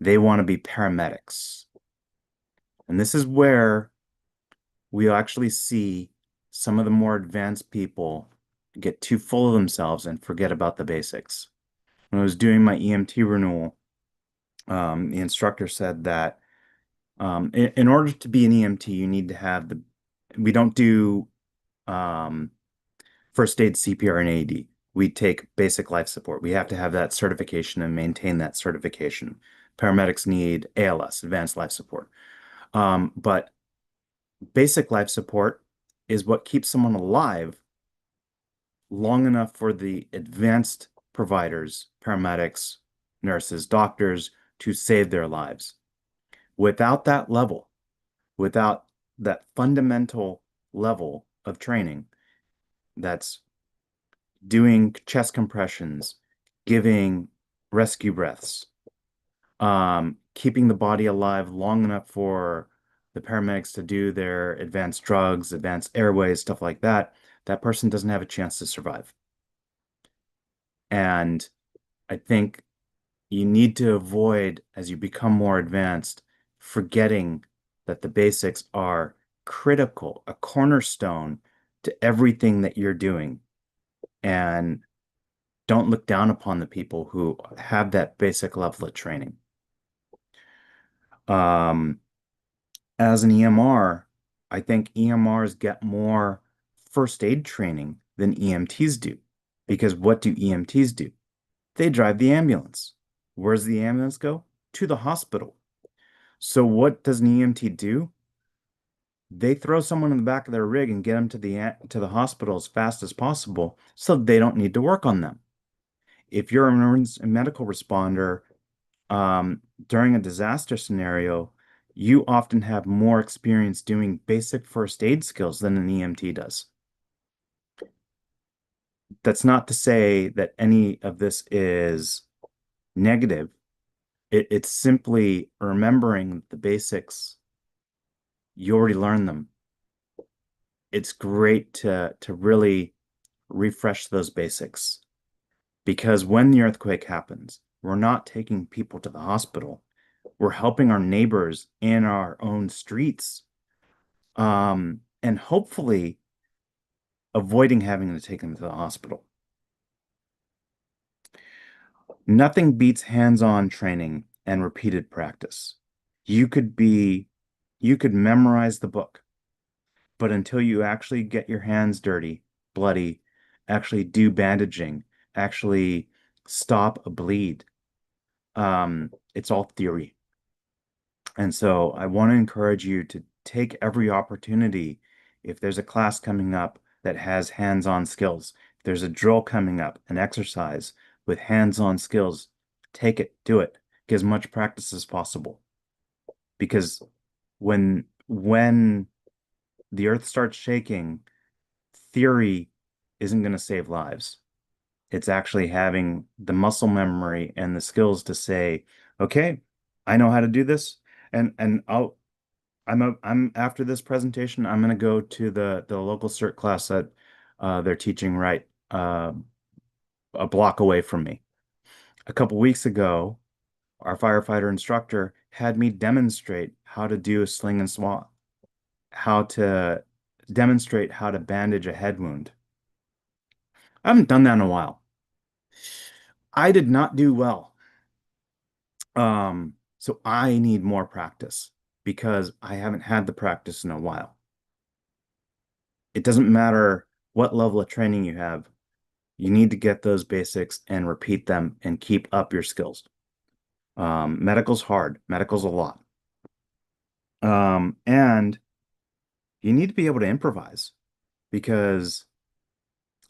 They want to be paramedics. And this is where we actually see some of the more advanced people get too full of themselves and forget about the basics. When I was doing my EMT renewal, the instructor said that in order to be an EMT, you need to have we don't do first aid, CPR, and AED. We take basic life support. We have to have that certification and maintain that certification. Paramedics need ALS, advanced life support. But basic life support is what keeps someone alive long enough for the advanced providers, paramedics, nurses, doctors to save their lives. Without that level, without that fundamental level of training, that's doing chest compressions, giving rescue breaths, keeping the body alive long enough for the paramedics to do their advanced drugs, advanced airways, stuff like that, that person doesn't have a chance to survive. And I think you need to avoid, as you become more advanced, forgetting that the basics are critical, a cornerstone to everything that you're doing. And don't look down upon the people who have that basic level of training. Um, as an EMR, I think EMRs get more first aid training than EMTs do. Because what do EMTs do? They drive the ambulance. Where's the ambulance go? To the hospital. So what does an EMT do? They throw someone in the back of their rig and get them to the hospital as fast as possible so they don't need to work on them. If you're an emergency medical responder, during a disaster scenario, you often have more experience doing basic first aid skills than an EMT does. That's not to say that any of this is negative. It's simply remembering the basics. You already learned them. It's great to really refresh those basics because when the earthquake happens, we're not taking people to the hospital. We're helping our neighbors in our own streets, and hopefully avoiding having to take them to the hospital. Nothing beats hands-on training and repeated practice. You could memorize the book, but until you actually get your hands dirty, bloody, actually do bandaging, actually stop a bleed, it's all theory. And so I want to encourage you to take every opportunity. If there's a class coming up that has hands-on skills, if there's a drill coming up, an exercise with hands-on skills, take it, do it, get as much practice as possible. Because when the earth starts shaking, theory isn't going to save lives. It's actually having the muscle memory and the skills to say, okay, I know how to do this. And I'm after this presentation, I'm going to go to the local CERT class that they're teaching right a block away from me. A couple weeks ago, our firefighter instructor had me demonstrate how to do a sling and swat, how to demonstrate how to bandage a head wound. I haven't done that in a while. I did not do well. So I need more practice because I haven't had the practice in a while. It doesn't matter what level of training you have. You need to get those basics and repeat them and keep up your skills. Medical's hard. Medical's a lot. And you need to be able to improvise because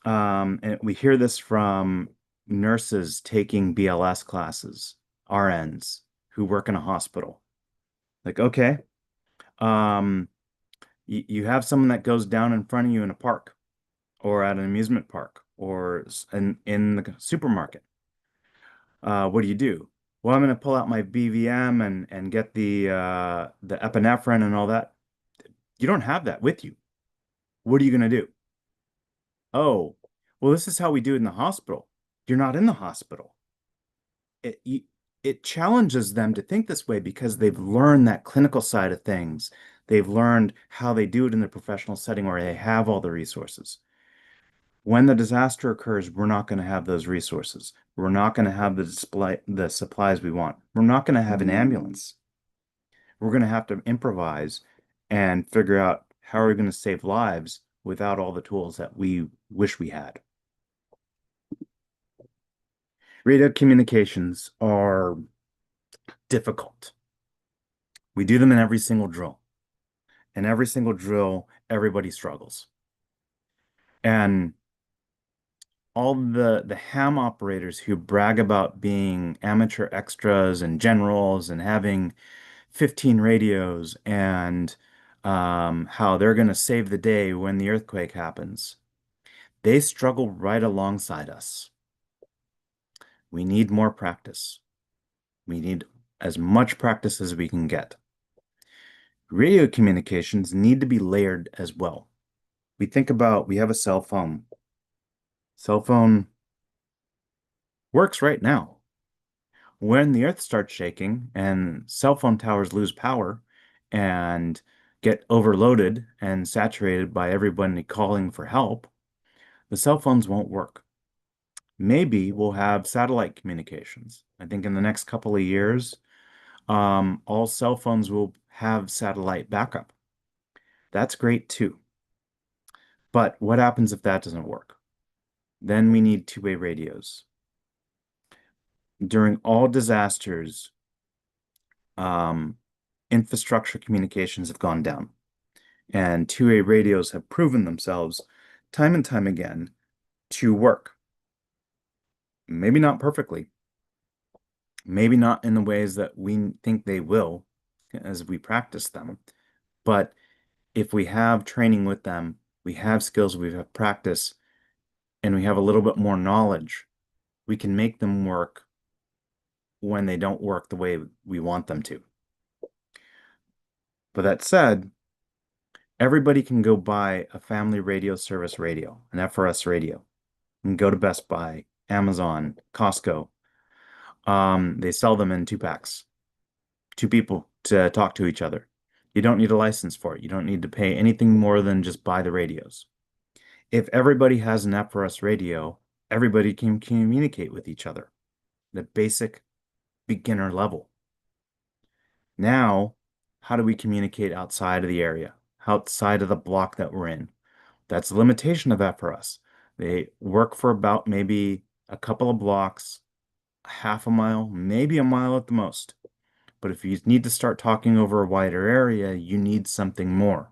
and we hear this from nurses taking BLS classes, RNs who work in a hospital. Like, okay, you have someone that goes down in front of you in a park or at an amusement park or in the supermarket. What do? Well, I'm going to pull out my BVM and get the epinephrine and all that. You don't have that with you. What are you going to do? Oh, well, this is how we do it in the hospital. You're not in the hospital. It, you, it challenges them to think this way because they've learned that clinical side of things. They've learned how they do it in the professional setting where they have all the resources. When the disaster occurs, we're not going to have those resources. We're not going to have the supplies we want. We're not going to have an ambulance. We're going to have to improvise and figure out how are we going to save lives without all the tools that we wish we had. Radio communications are difficult. We do them in every single drill. In every single drill, everybody struggles. And all the ham operators who brag about being amateur extras and generals and having 15 radios and how they're going to save the day when the earthquake happens, they struggle right alongside us. We need more practice. We need as much practice as we can get. Radio communications need to be layered as well. We have a cell phone. Cell phone works right now. When the earth starts shaking and cell phone towers lose power and get overloaded and saturated by everybody calling for help, the cell phones won't work. Maybe we'll have satellite communications. I think in the next couple of years, all cell phones will have satellite backup. That's great too. But what happens if that doesn't work? Then we need two-way radios. During all disasters, infrastructure communications have gone down, and two-way radios have proven themselves time and time again to work. Maybe not perfectly, maybe not in the ways that we think they will as we practice them, but if we have training with them, we have skills, we have practice, and we have a little bit more knowledge, we can make them work when they don't work the way we want them to. But that said, everybody can go buy a family radio service radio, an FRS radio, and go to Best Buy, Amazon, Costco. They sell them in 2-packs, two people to talk to each other. You don't need a license for it. You don't need to pay anything more than just buy the radios. If everybody has an FRS radio, everybody can communicate with each other, the basic beginner level. Now, how do we communicate outside of the area, outside of the block that we're in? That's the limitation of FRS. They work for about maybe a couple of blocks, half a mile, maybe a mile at the most. But if you need to start talking over a wider area, you need something more.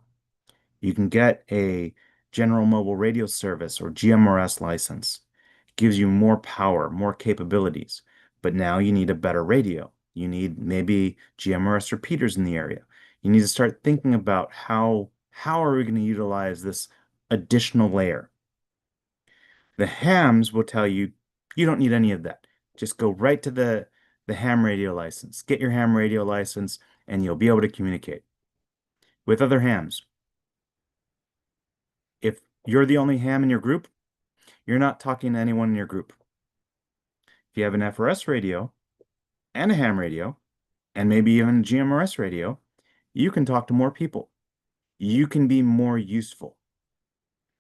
You can get a General Mobile Radio Service or GMRS license. It gives you more power, more capabilities. But now you need a better radio. You need maybe GMRS repeaters in the area. You need to start thinking about how are we going to utilize this additional layer. The hams will tell you, you don't need any of that. Just go right to the ham radio license. Get your ham radio license and you'll be able to communicate with other hams. If you're the only ham in your group, you're not talking to anyone in your group. If you have an FRS radio and a ham radio, and maybe even a GMRS radio, you can talk to more people. You can be more useful.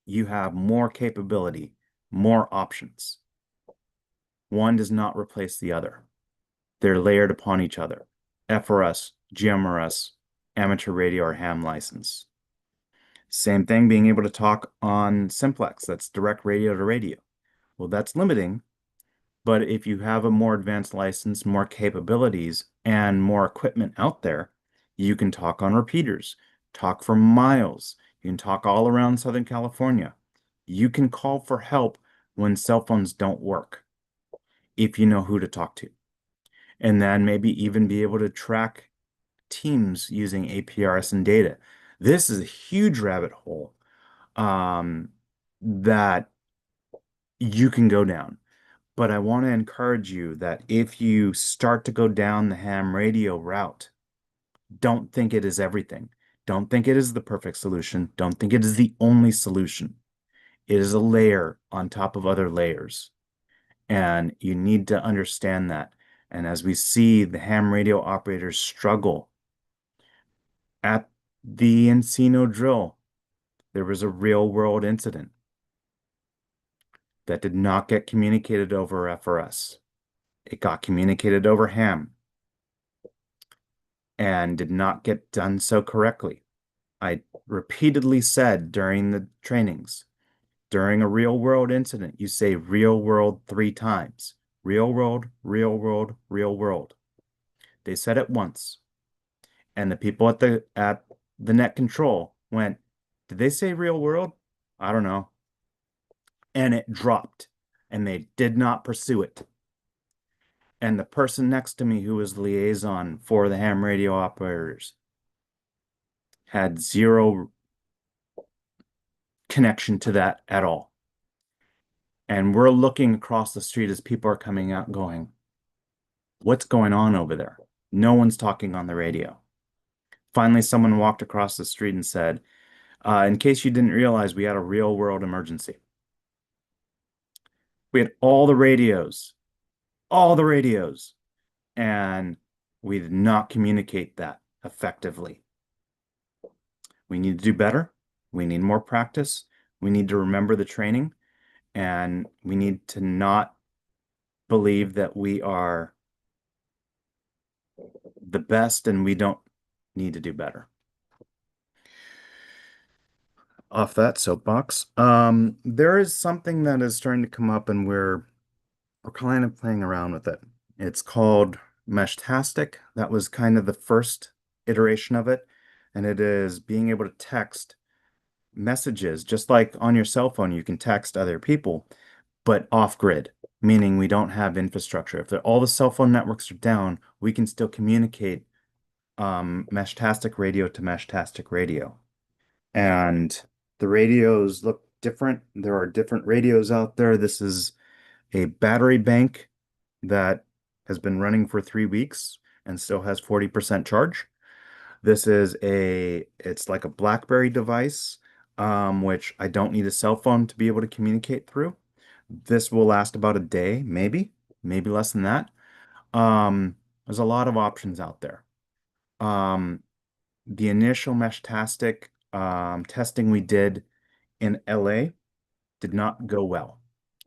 You have more capability, more options. One does not replace the other. They're layered upon each other. FRS, GMRS, amateur radio or ham license. Same thing being able to talk on simplex, that's direct radio to radio. Well, that's limiting, but if you have a more advanced license, more capabilities, and more equipment out there, you can talk on repeaters, talk for miles. You can talk all around Southern California. You can call for help when cell phones don't work, if you know who to talk to. And then maybe even be able to track teams using APRS and data. This is a huge rabbit hole that you can go down. But I want to encourage you that if you start to go down the ham radio route, don't think it is everything. Don't think it is the perfect solution. Don't think it is the only solution. It is a layer on top of other layers. And you need to understand that. And as we see the ham radio operators struggle at the Encino drill, there was a real world incident that did not get communicated over FRS. It got communicated over ham and did not get done so correctly. I repeatedly said during the trainings, during a real world incident, you say real world 3 times. Real world, real world, real world. They said it once. And the people at the net control went, did they say real world? I don't know. And it dropped, and they did not pursue it. And the person next to me, who was the liaison for the ham radio operators, had zero connection to that at all. And we're looking across the street as people are coming out going, what's going on over there? No one's talking on the radio. Finally, someone walked across the street and said, in case you didn't realize, we had a real world emergency. We had all the radios and we did not communicate that effectively. We need to do better. We need more practice. We need to remember the training, and we need to not believe that we are the best and we don't need to do better. Off that soapbox, there is something that is starting to come up, and we're kind of playing around with it. It's called Meshtastic. That was kind of the first iteration of it, and it is being able to text messages, just like on your cell phone, you can text other people, but off grid, meaning we don't have infrastructure. If all the cell phone networks are down, we can still communicate Meshtastic radio to Meshtastic radio. And the radios look different. There are different radios out there. This is a battery bank that has been running for 3 weeks and still has 40% charge. This is it's like a BlackBerry device, which I don't need a cell phone to be able to communicate through. This will last about a day, maybe less than that. There's a lot of options out there. The initial Meshtastic testing we did in LA did not go well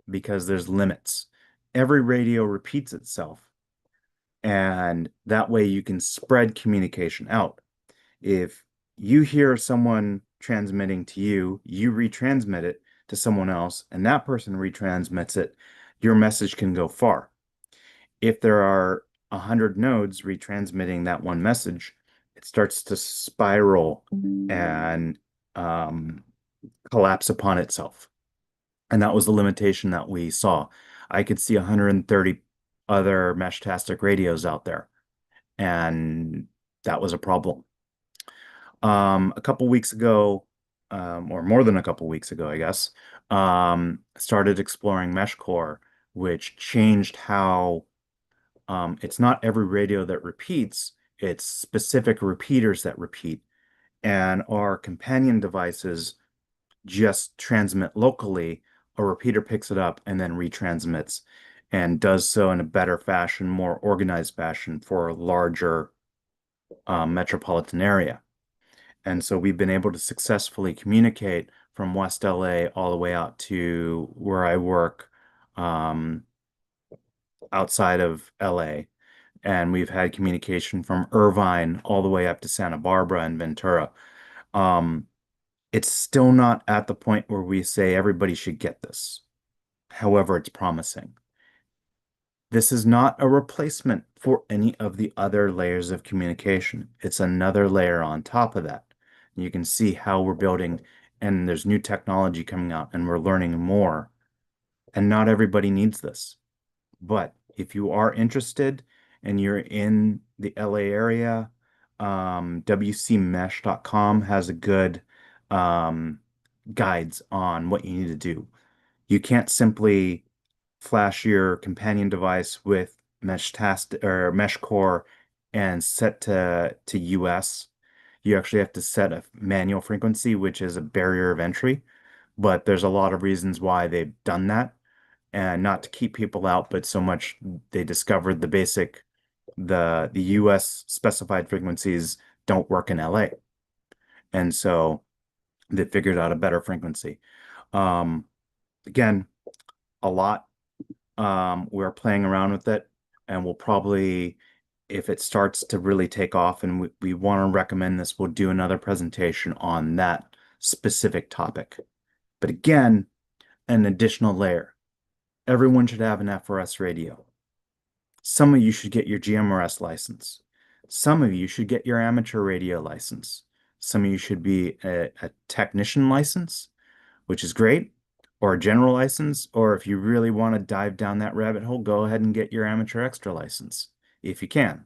because there's limits. Every radio repeats itself, and that way you can spread communication out. If you hear someone transmitting to you, you retransmit it to someone else, and that person retransmits it, your message can go far. If there are 100 nodes retransmitting that one message, it starts to spiral and collapse upon itself. And that was the limitation that we saw. I could see 130 other Meshtastic radios out there, and that was a problem. A couple weeks ago, or more than a couple weeks ago, I guess, started exploring MeshCore, which changed how it's not every radio that repeats, it's specific repeaters that repeat. And our companion devices just transmit locally. A repeater picks it up and then retransmits and does so in a better fashion, more organized fashion for a larger metropolitan area. And so we've been able to successfully communicate from West LA all the way out to where I work outside of LA. And we've had communication from Irvine all the way up to Santa Barbara and Ventura. It's still not at the point where we say everybody should get this. However, it's promising. This is not a replacement for any of the other layers of communication. It's another layer on top of that. You can see how we're building, and there's new technology coming out, and we're learning more. And not everybody needs this. But if you are interested and you're in the LA area, wcmesh.com has a good guides on what you need to do. You can't simply flash your companion device with Meshtastic or MeshCore and set to US. You actually have to set a manual frequency, which is a barrier of entry. But there's a lot of reasons why they've done that, and not to keep people out, but so much they discovered the US specified frequencies don't work in LA. And so they figured out a better frequency. Again, a lot. We're playing around with it, and we'll probably, if it starts to really take off and we want to recommend this, we'll do another presentation on that specific topic. But again, an additional layer. Everyone should have an FRS radio. Some of you should get your GMRS license. Some of you should get your amateur radio license. Some of you should be a technician license, which is great, or a general license, or if you really want to dive down that rabbit hole, go ahead and get your amateur extra license, if you can.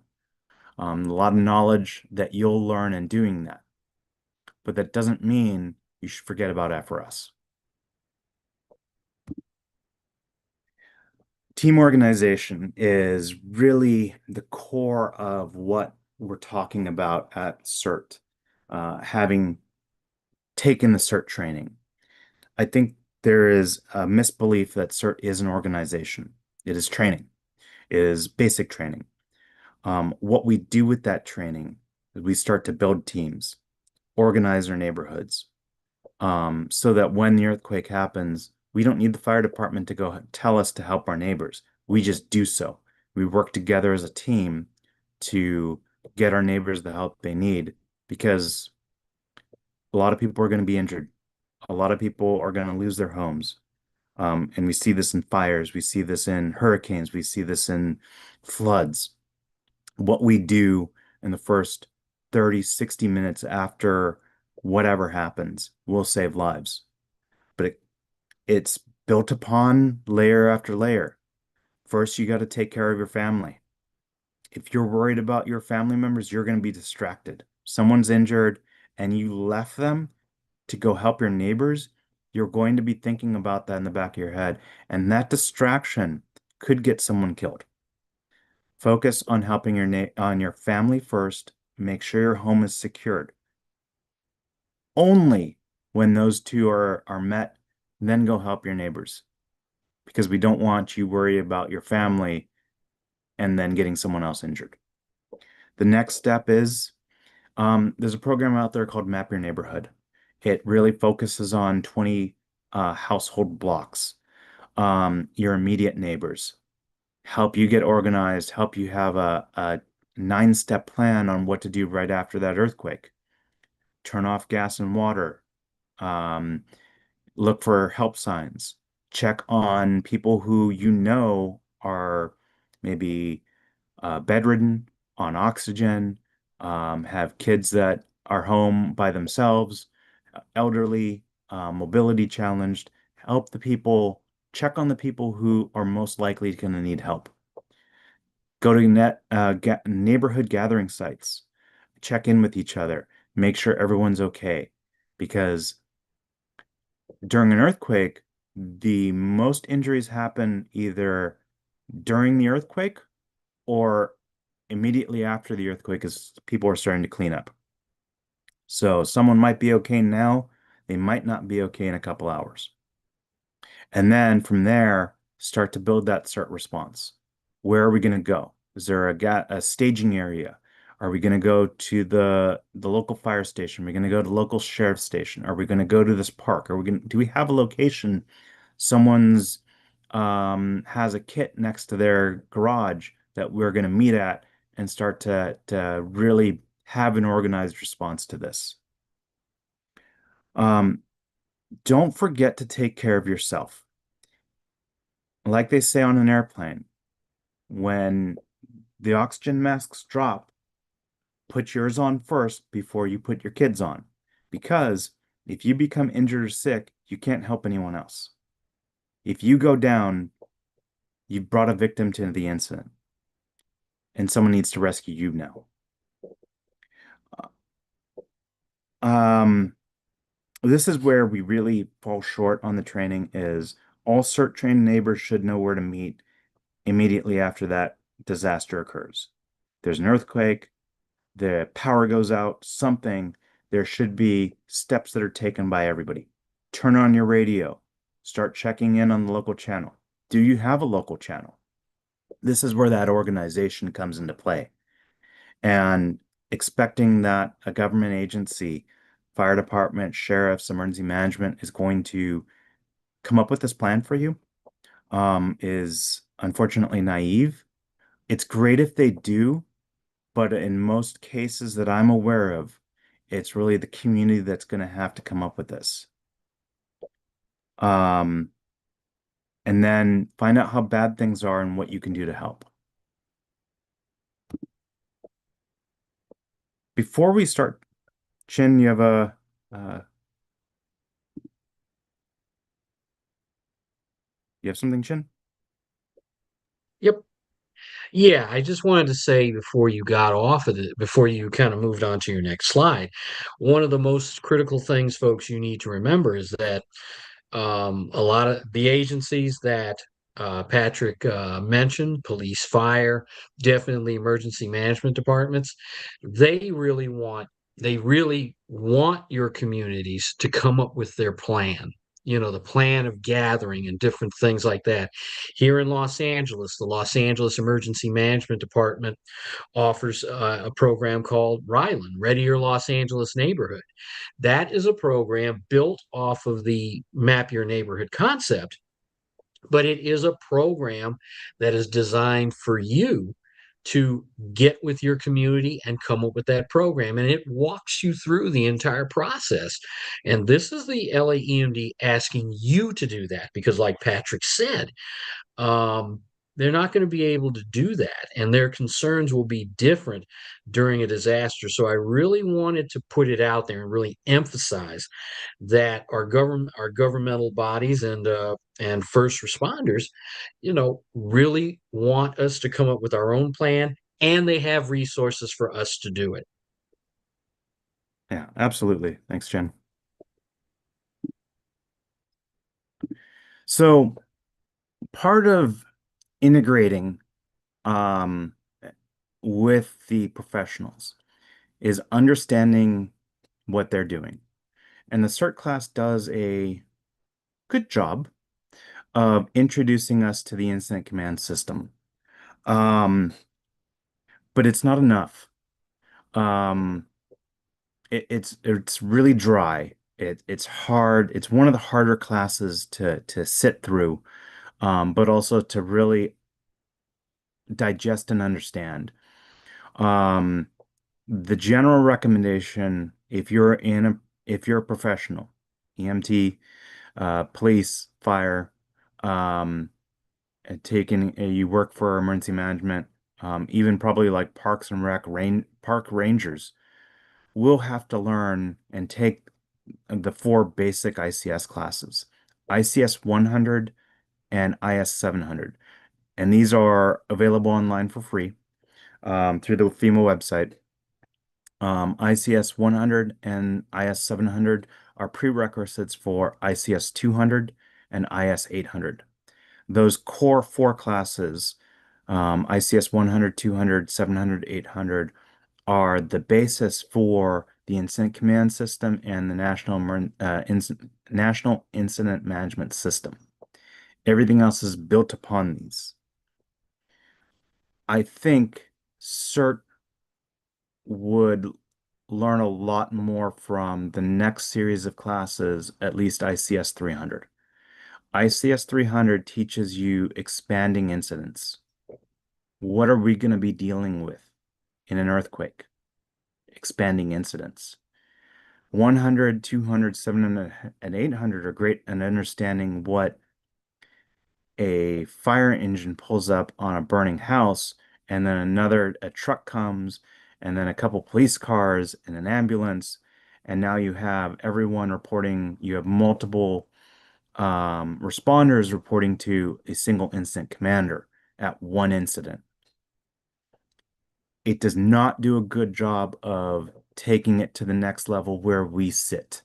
A lot of knowledge that you'll learn in doing that. But that doesn't mean you should forget about FRS. Team organization is really the core of what we're talking about at CERT, having taken the CERT training. I think there is a misbelief that CERT is an organization. It is training. It is basic training. What we do with that training is we start to build teams, organize our neighborhoods, so that when the earthquake happens, we don't need the fire department to go tell us to help our neighbors. We just do so. We work together as a team to get our neighbors the help they need because a lot of people are going to be injured. A lot of people are going to lose their homes. And we see this in fires, we see this in hurricanes, we see this in floods. What we do in the first 30, 60 minutes after whatever happens will save lives. But it's built upon layer after layer. First, you got to take care of your family. If you're worried about your family members, you're going to be distracted. Someone's injured and you left them to go help your neighbors, you're going to be thinking about that in the back of your head. And that distraction could get someone killed. Focus on helping on your family first. Make sure your home is secured. Only when those two are met, then go help your neighbors. Because we don't want you worry about your family and then getting someone else injured. The next step is there's a program out there called Map Your Neighborhood. It really focuses on 20 household blocks, your immediate neighbors, help you get organized, help you have a 9-step plan on what to do right after that earthquake. Turn off gas and water, look for help signs, check on people who you know are maybe bedridden, on oxygen, have kids that are home by themselves, elderly, mobility challenged. Help the people, check on the people who are most likely going to need help. Go to neighborhood gathering sites, check in with each other, make sure everyone's okay. Because during an earthquake, the most injuries happen either during the earthquake or immediately after the earthquake as people are starting to clean up. So someone might be okay now, they might not be okay in a couple hours. And then from there, start to build that CERT response. Where are we going to go? Is there a staging area? Are we going to go to the local fire station? Are we going to go to the local sheriff's station? Are we going to go to this park? Do we have a location? Someone's has a kit next to their garage that we're going to meet at and start to really have an organized response to this. Don't forget to take care of yourself. Like they say on an airplane, when the oxygen masks drop, put yours on first before you put your kids on. Because if you become injured or sick, you can't help anyone else. If you go down, you've brought a victim to the incident, and someone needs to rescue you now. This is where we really fall short on the training is all CERT trained neighbors should know where to meet immediately after that disaster occurs. There's an earthquake, the power goes out, something, there should be steps that are taken by everybody. Turn on your radio, start checking in on the local channel. Do you have a local channel? This is where that organization comes into play. And expecting that a government agency, fire department, sheriffs, emergency management is going to come up with this plan for you is unfortunately naive. It's great if they do, but in most cases that I'm aware of, it's really the community that's going to have to come up with this. And then find out how bad things are and what you can do to help. Before we start, Chin, you have you have something, Chin? Yep. Yeah, I just wanted to say before you got off of it, before you kind of moved on to your next slide, one of the most critical things, folks, you need to remember is that a lot of the agencies that Patrick mentioned, police, fire, definitely emergency management departments, they really want your communities to come up with their plan the plan of gathering and different things like that. Here in Los Angeles, the Los Angeles Emergency Management Department offers a program called Ryland, Ready Your Los Angeles Neighborhood. That is a program built off of the Map Your Neighborhood concept, but it is a program that is designed for you to get with your community and come up with that program. And it walks you through the entire process. And this is the LAEMD asking you to do that because, like Patrick said, um, they're not going to be able to do that, and their concerns will be different during a disaster. So I really wanted to put it out there and really emphasize that our governmental bodies and first responders, really want us to come up with our own plan, and they have resources for us to do it. Yeah, absolutely. Thanks, Jen. So part of integrating um, with the professionals is understanding what they're doing. And the CERT class does a good job of introducing us to the incident command system. But it's not enough. Um, it's really dry. It's hard. It's one of the harder classes to sit through, but also to really digest and understand. Um, the general recommendation, if you're a professional, EMT, police, fire, um, you work for emergency management, even probably like Parks and Rec, park rangers, will have to learn and take the four basic ICS classes, ICS 100 and IS 700. And these are available online for free through the FEMA website. ICS 100 and IS 700 are prerequisites for ICS 200 and IS 800. Those core four classes, ICS 100, 200, 700, 800, are the basis for the Incident Command System and the National Incident Management System. Everything else is built upon these. I think CERT would learn a lot more from the next series of classes, at least ICS 300. ICS 300 teaches you expanding incidents. What are we going to be dealing with in an earthquake? Expanding incidents. 100, 200, 700, and 800 are great in understanding what a fire engine pulls up on a burning house, and then a truck comes, and then a couple police cars and an ambulance, and now you have everyone reporting, you have multiple responders reporting to a single incident commander at one incident. It does not do a good job of taking it to the next level where we sit,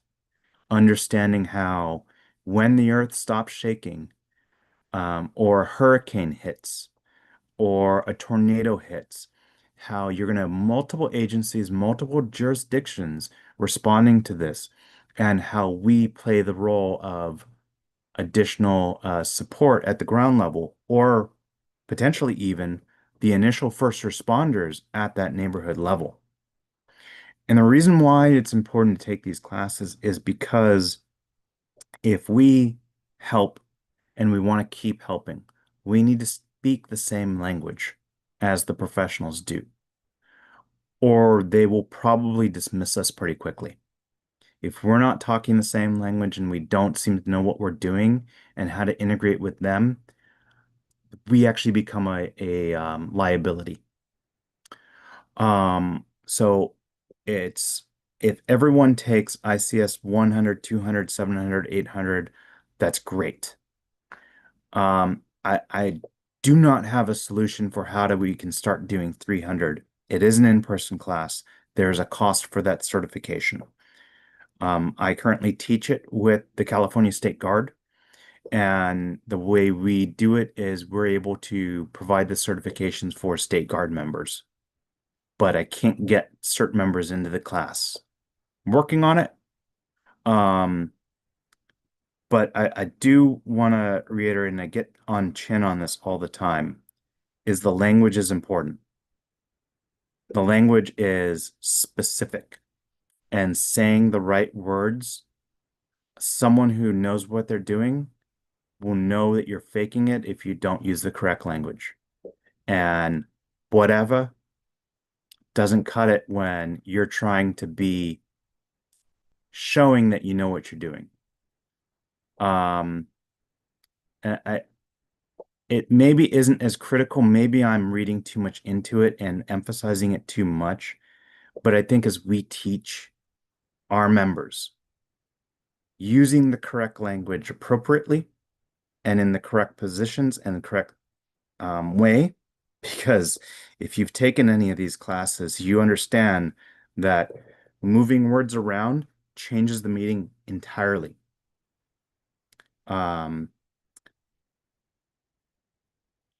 understanding how when the earth stops shaking, or a hurricane hits, or a tornado hits, how you're going to have multiple agencies, multiple jurisdictions responding to this, and how we play the role of additional support at the ground level, or potentially even the initial first responders at that neighborhood level. And the reason why it's important to take these classes is because if we help and we want to keep helping, we need to speak the same language as the professionals do, or they will probably dismiss us pretty quickly. If we're not talking the same language and we don't seem to know what we're doing and how to integrate with them, we actually become a liability. So it's if everyone takes ICS 100, 200, 700, 800, that's great. I do not have a solution for how we can start doing 300. It is an in-person class. There's a cost for that certification. I currently teach it with the California State Guard, and the way we do it is we're able to provide the certifications for State Guard members, but I can't get CERT members into the class. I'm working on it. But I do want to reiterate, and I get on chin on this all the time, is the language is important. The language is specific and saying the right words. Someone who knows what they're doing will know that you're faking it if you don't use the correct language. And whatever doesn't cut it when you're trying to be showing that you know what you're doing. I it maybe isn't as critical. Maybe I'm reading too much into it and emphasizing it too much. But I think as we teach our members using the correct language appropriately and in the correct positions and the correct way, because if you've taken any of these classes, you understand that moving words around changes the meeting entirely.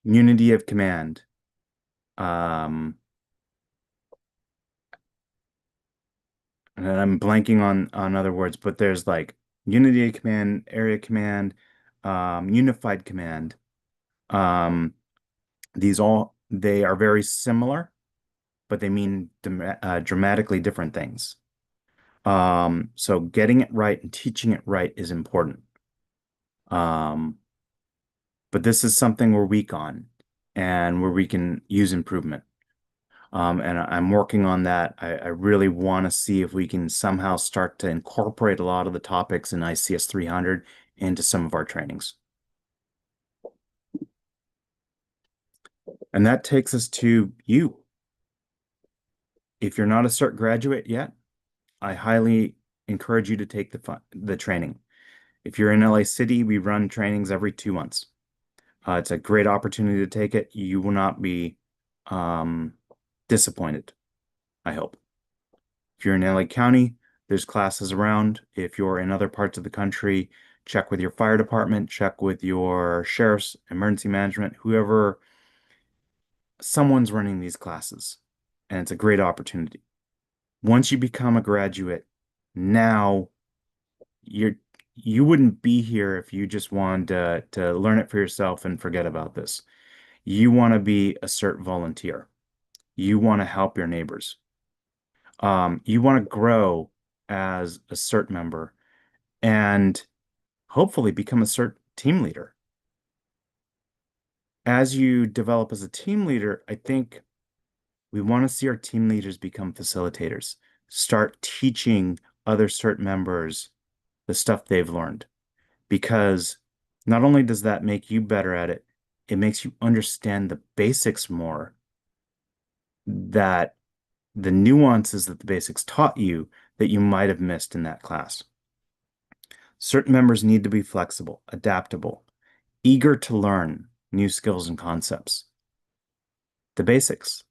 Unity of command. And I'm blanking on other words, but there's like unity of command, area command, unified command. They are very similar, but they mean dramatically different things. So getting it right and teaching it right is important. But this is something we're weak on and where we can use improvement. And I'm working on that. I really want to see if we can somehow start to incorporate a lot of the topics in ICS 300 into some of our trainings. And that takes us to you. If you're not a CERT graduate yet, I highly encourage you to take the training. If you're in LA City, we run trainings every 2 months. It's a great opportunity to take it. You will not be disappointed, I hope. If you're in LA County, there's classes around. If you're in other parts of the country, check with your fire department, check with your sheriff's emergency management, whoever, someone's running these classes, and it's a great opportunity. Once you become a graduate, now you wouldn't be here if you just wanted to learn it for yourself and forget about this. You want to be a CERT volunteer. You want to help your neighbors. You want to grow as a CERT member and hopefully become a CERT team leader. As you develop as a team leader, I think we want to see our team leaders become facilitators, start teaching other CERT members the stuff they've learned. Because not only does that make you better at it, it makes you understand the basics more, that the nuances that the basics taught you that you might have missed in that class. CERT members need to be flexible, adaptable, eager to learn new skills and concepts. The basics.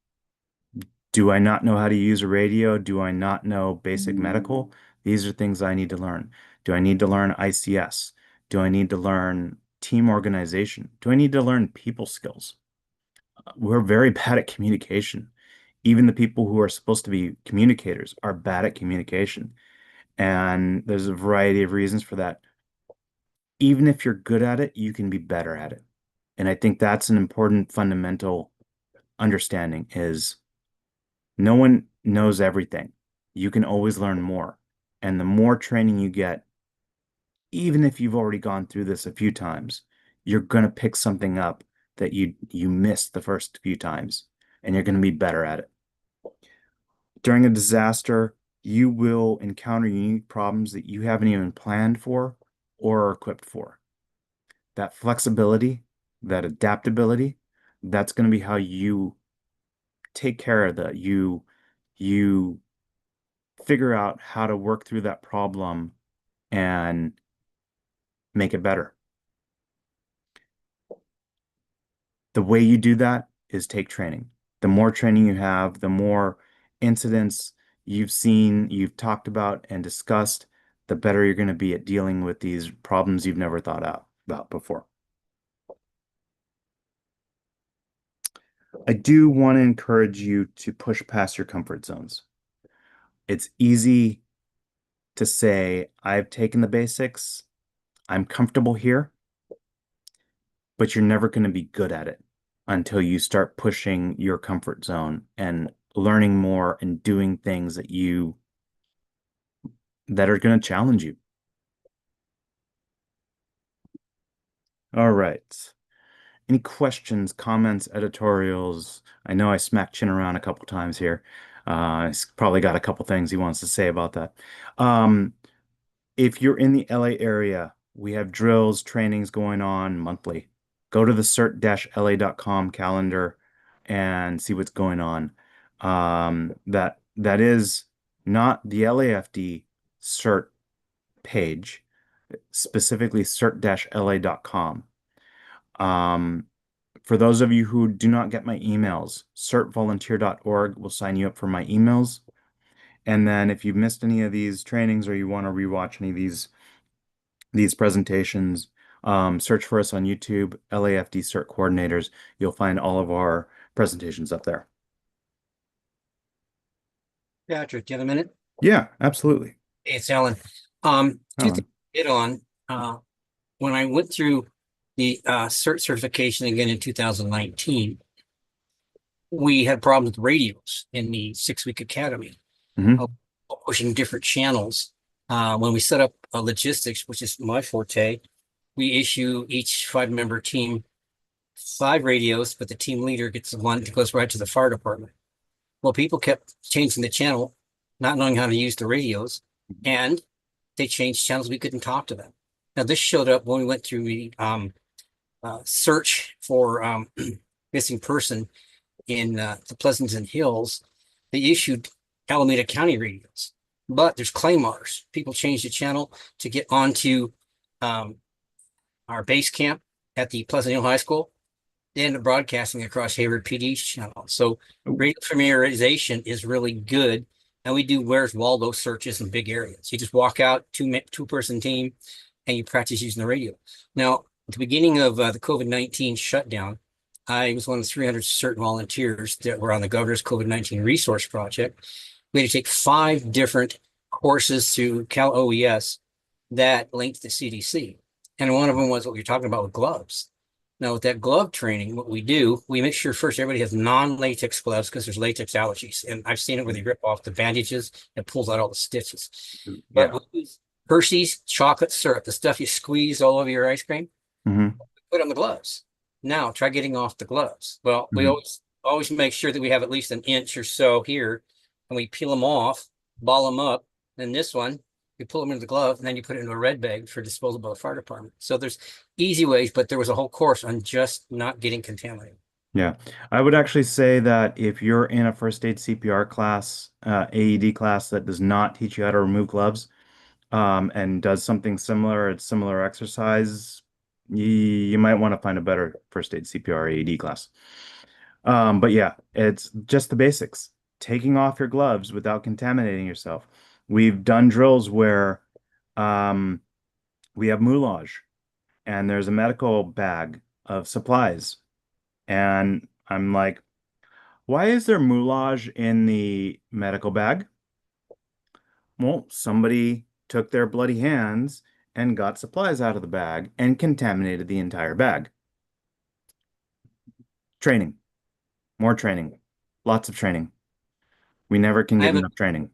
Do I not know how to use a radio? Do I not know basic medical? These are things I need to learn. Do I need to learn ICS? Do I need to learn team organization? Do I need to learn people skills? We're very bad at communication. Even the people who are supposed to be communicators are bad at communication. And there's a variety of reasons for that. Even if you're good at it, you can be better at it. And I think that's an important fundamental understanding is no one knows everything. You can always learn more. And the more training you get, even if you've already gone through this a few times, you're going to pick something up that you missed the first few times, and you're going to be better at it. During a disaster, you will encounter unique problems that you haven't even planned for or are equipped for. That flexibility, that adaptability, that's going to be how you take care of that. You figure out how to work through that problem and make it better. The way you do that is take training. The more training you have, the more incidents you've seen, you've talked about and discussed, the better you're going to be at dealing with these problems you've never thought about before. I do want to encourage you to push past your comfort zones. It's easy to say, I've taken the basics, I'm comfortable here, but you're never going to be good at it until you start pushing your comfort zone and learning more and doing things that are going to challenge you. All right. Any questions, comments, editorials? I know I smacked Chin around a couple times here. He's probably got a couple things he wants to say about that. If you're in the LA area, we have drills, trainings going on monthly. Go to the cert-la.com calendar and see what's going on. That is not the LAFD CERT page, specifically cert-la.com. For those of you who do not get my emails, certvolunteer.org will sign you up for my emails. And then if you've missed any of these trainings or you want to rewatch any of these presentations, search for us on YouTube, LAFD CERT Coordinators. You'll find all of our presentations up there. Patrick, do you have a minute? Yeah, absolutely. It's Alan. Two things to hit on. When I went through the CERT certification again in 2019, we had problems with radios in the 6-week academy, pushing different channels. When we set up logistics, which is my forte, we issue each 5-member team 5 radios, but the team leader gets the one that goes right to the fire department. Well, people kept changing the channel, not knowing how to use the radios, and they changed channels. We couldn't talk to them. Now, this showed up when we went through the search for missing person in the Pleasanton Hills. They issued Alameda County radios, but there's claymars. People changed the channel to get onto our base camp at the Pleasant Hill High School. They ended up broadcasting across Hayward PD's channel. So radio familiarization is really good. And we do Where's Waldo searches in big areas. You just walk out, two-person team, and you practice using the radio. Now, at the beginning of the COVID-19 shutdown, I was one of the 300 CERT volunteers that were on the governor's COVID-19 resource project. We had to take 5 different courses through Cal OES that linked to CDC. And one of them was what you're talking about with gloves. Now, with that glove training, what we do, we make sure first everybody has non-latex gloves because there's latex allergies. And I've seen it where they rip off the bandages and pulls out all the stitches. But we use Hershey's chocolate syrup, the stuff you squeeze all over your ice cream, put on the gloves. Now, try getting off the gloves. Well, we always make sure that we have at least an inch or so here, and we peel them off, ball them up. And this one, you pull them into the glove, and then you put it into a red bag for disposal by the fire department. So there's easy ways, but there was a whole course on just not getting contaminated. Yeah, I would actually say that if you're in a first aid CPR class, AED class that does not teach you how to remove gloves, and does something similar, it's similar exercise, you might want to find a better first aid CPR AED class. But yeah, it's just the basics. Taking off your gloves without contaminating yourself. We've done drills where we have moulage and there's a medical bag of supplies. And I'm like, why is there moulage in the medical bag? Well, somebody took their bloody hands and got supplies out of the bag and contaminated the entire bag. Training, more training, lots of training. We never can get enough training.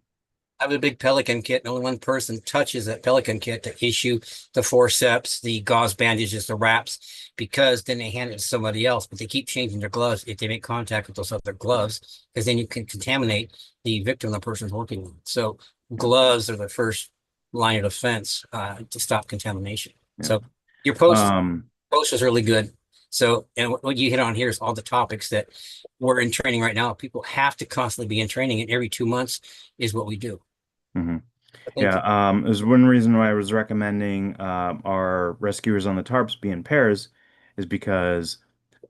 I have a big Pelican kit, and only one person touches that Pelican kit to issue the forceps, the gauze bandages, the wraps, because then they hand it to somebody else. But they keep changing their gloves if they make contact with those other gloves, because then you can contaminate the victim the person's working with. So gloves are the first line of defense to stop contamination. Yeah. So your post was really good. So, and what you hit on here is all the topics that we're in training right now. People have to constantly be in training, and every 2 months is what we do. Yeah, there's one reason why I was recommending our rescuers on the tarps be in pairs is because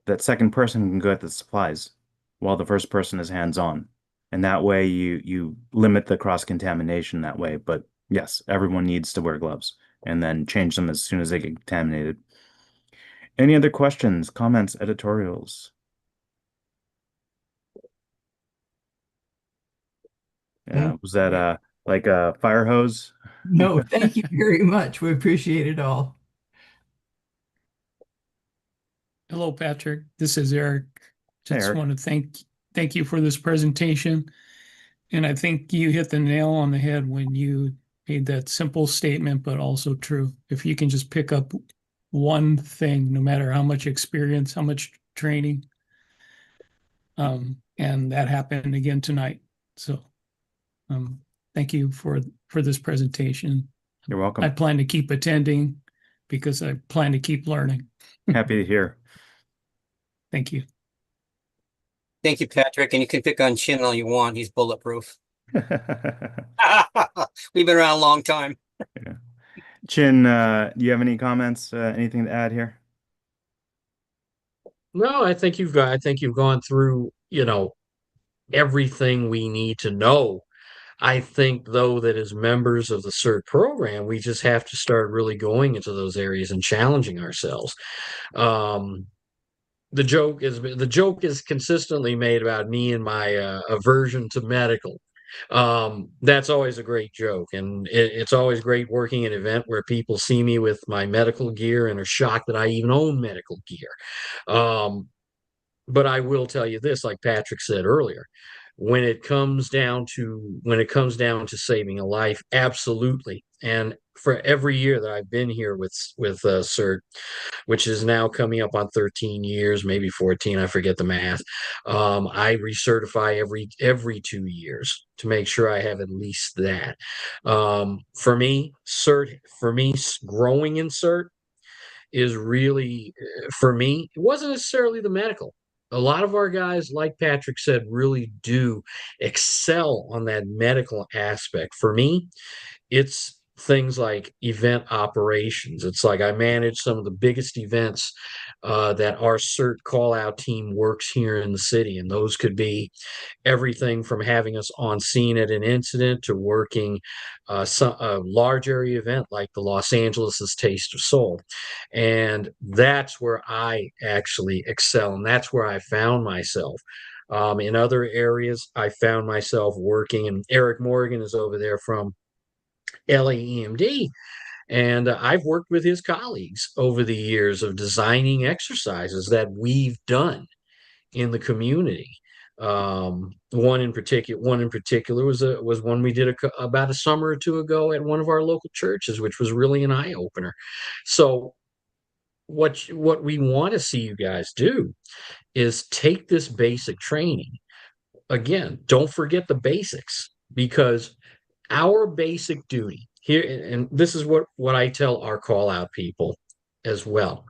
that second person can go at the supplies while the first person is hands-on. And that way you limit the cross-contamination that way. But yes, everyone needs to wear gloves and then change them as soon as they get contaminated. Any other questions, comments, editorials? Yeah, was that like a fire hose? No, thank you very much. We appreciate it all. Hello, Patrick. This is Eric. Hey, Just Eric. want to thank you for this presentation. And I think you hit the nail on the head when you made that simple statement, but also true. If you can just pick up one thing, no matter how much experience, how much training, and that happened again tonight. So, thank you for this presentation. You're I welcome. plan to keep attending because I plan to keep learning. Happy to hear. Thank you. Thank you, Patrick. And you can pick on Chin all you want. He's bulletproof. We've been around a long time. Chin, do you have any comments? Anything to add here? No, I think you've gone through, everything we need to know. I think though that as members of the CERT program, we just have to start really going into those areas and challenging ourselves. Um, the joke is consistently made about me and my aversion to medical. That's always a great joke, and it's always great working an event where people see me with my medical gear and are shocked that I even own medical gear. But I will tell you this, like Patrick said earlier, when it comes down to saving a life, absolutely. And for every year that I've been here with CERT, which is now coming up on 13 years, maybe 14, I forget the math. I recertify every 2 years to make sure I have at least that. For me, growing in CERT is really, for me, it wasn't necessarily the medical. A lot of our guys, like Patrick said, really do excel on that medical aspect. For me, it's things like event operations. It's like I manage some of the biggest events that our CERT call out team works here in the city. And those could be everything from having us on scene at an incident to working a large area event like the Los Angeles' Taste of Soul. And that's where I actually excel. And that's where I found myself. In other areas, I found myself working, and Eric Morgan is over there from LAEMD. And I've worked with his colleagues over the years of designing exercises that we've done in the community. One in particular was one we did about a summer or two ago at one of our local churches, which was really an eye opener. So what we want to see you guys do is take this basic training. Again, don't forget the basics, because our basic duty here, and this is what I tell our call out people as well.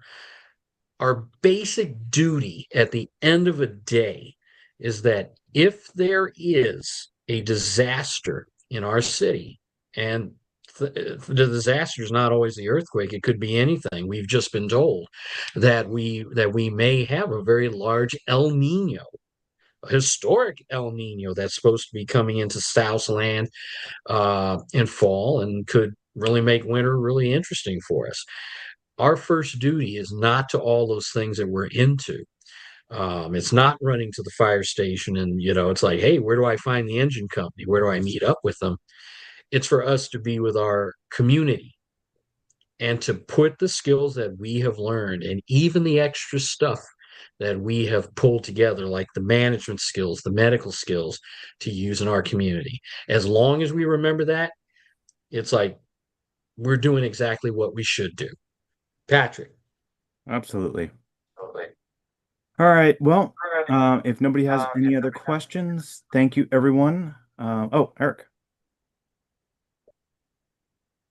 Our basic duty at the end of a day is that if there is a disaster in our city, and the disaster is not always the earthquake, it could be anything. We've just been told that we may have a very large El Nino, a historic El Nino that's supposed to be coming into Southland in fall and could really make winter really interesting for us. Our first duty is not to all those things that we're into. It's not running to the fire station and, it's like, hey, where do I find the engine company? Where do I meet up with them? It's for us to be with our community and to put the skills that we have learned and even the extra stuff that we have pulled together, like the management skills, the medical skills, to use in our community. As long as we remember that, it's like we're doing exactly what we should do. Patrick. Absolutely. Okay. All right. Well, if nobody has any other questions, thank you, everyone. Eric.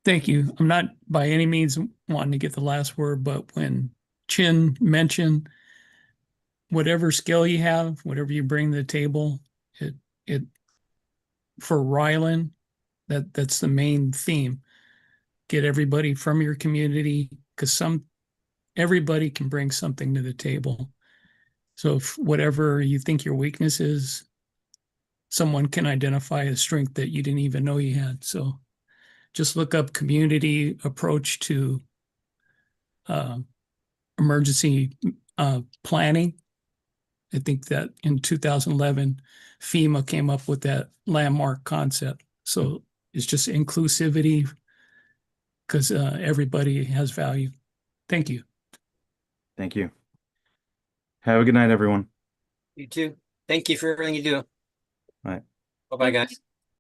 Thank you. I'm not by any means wanting to get the last word, but when Chin mentioned whatever skill you have, whatever you bring to the table, it for Ryland, that's the main theme. Get everybody from your community, because everybody can bring something to the table. So if whatever you think your weakness is, someone can identify a strength that you didn't even know you had. So just look up community approach to emergency planning. I think that in 2011, FEMA came up with that landmark concept. So it's just inclusivity, because everybody has value. Thank you. Thank you. Have a good night, everyone. You too. Thank you for everything you do. Bye. Bye-bye, guys.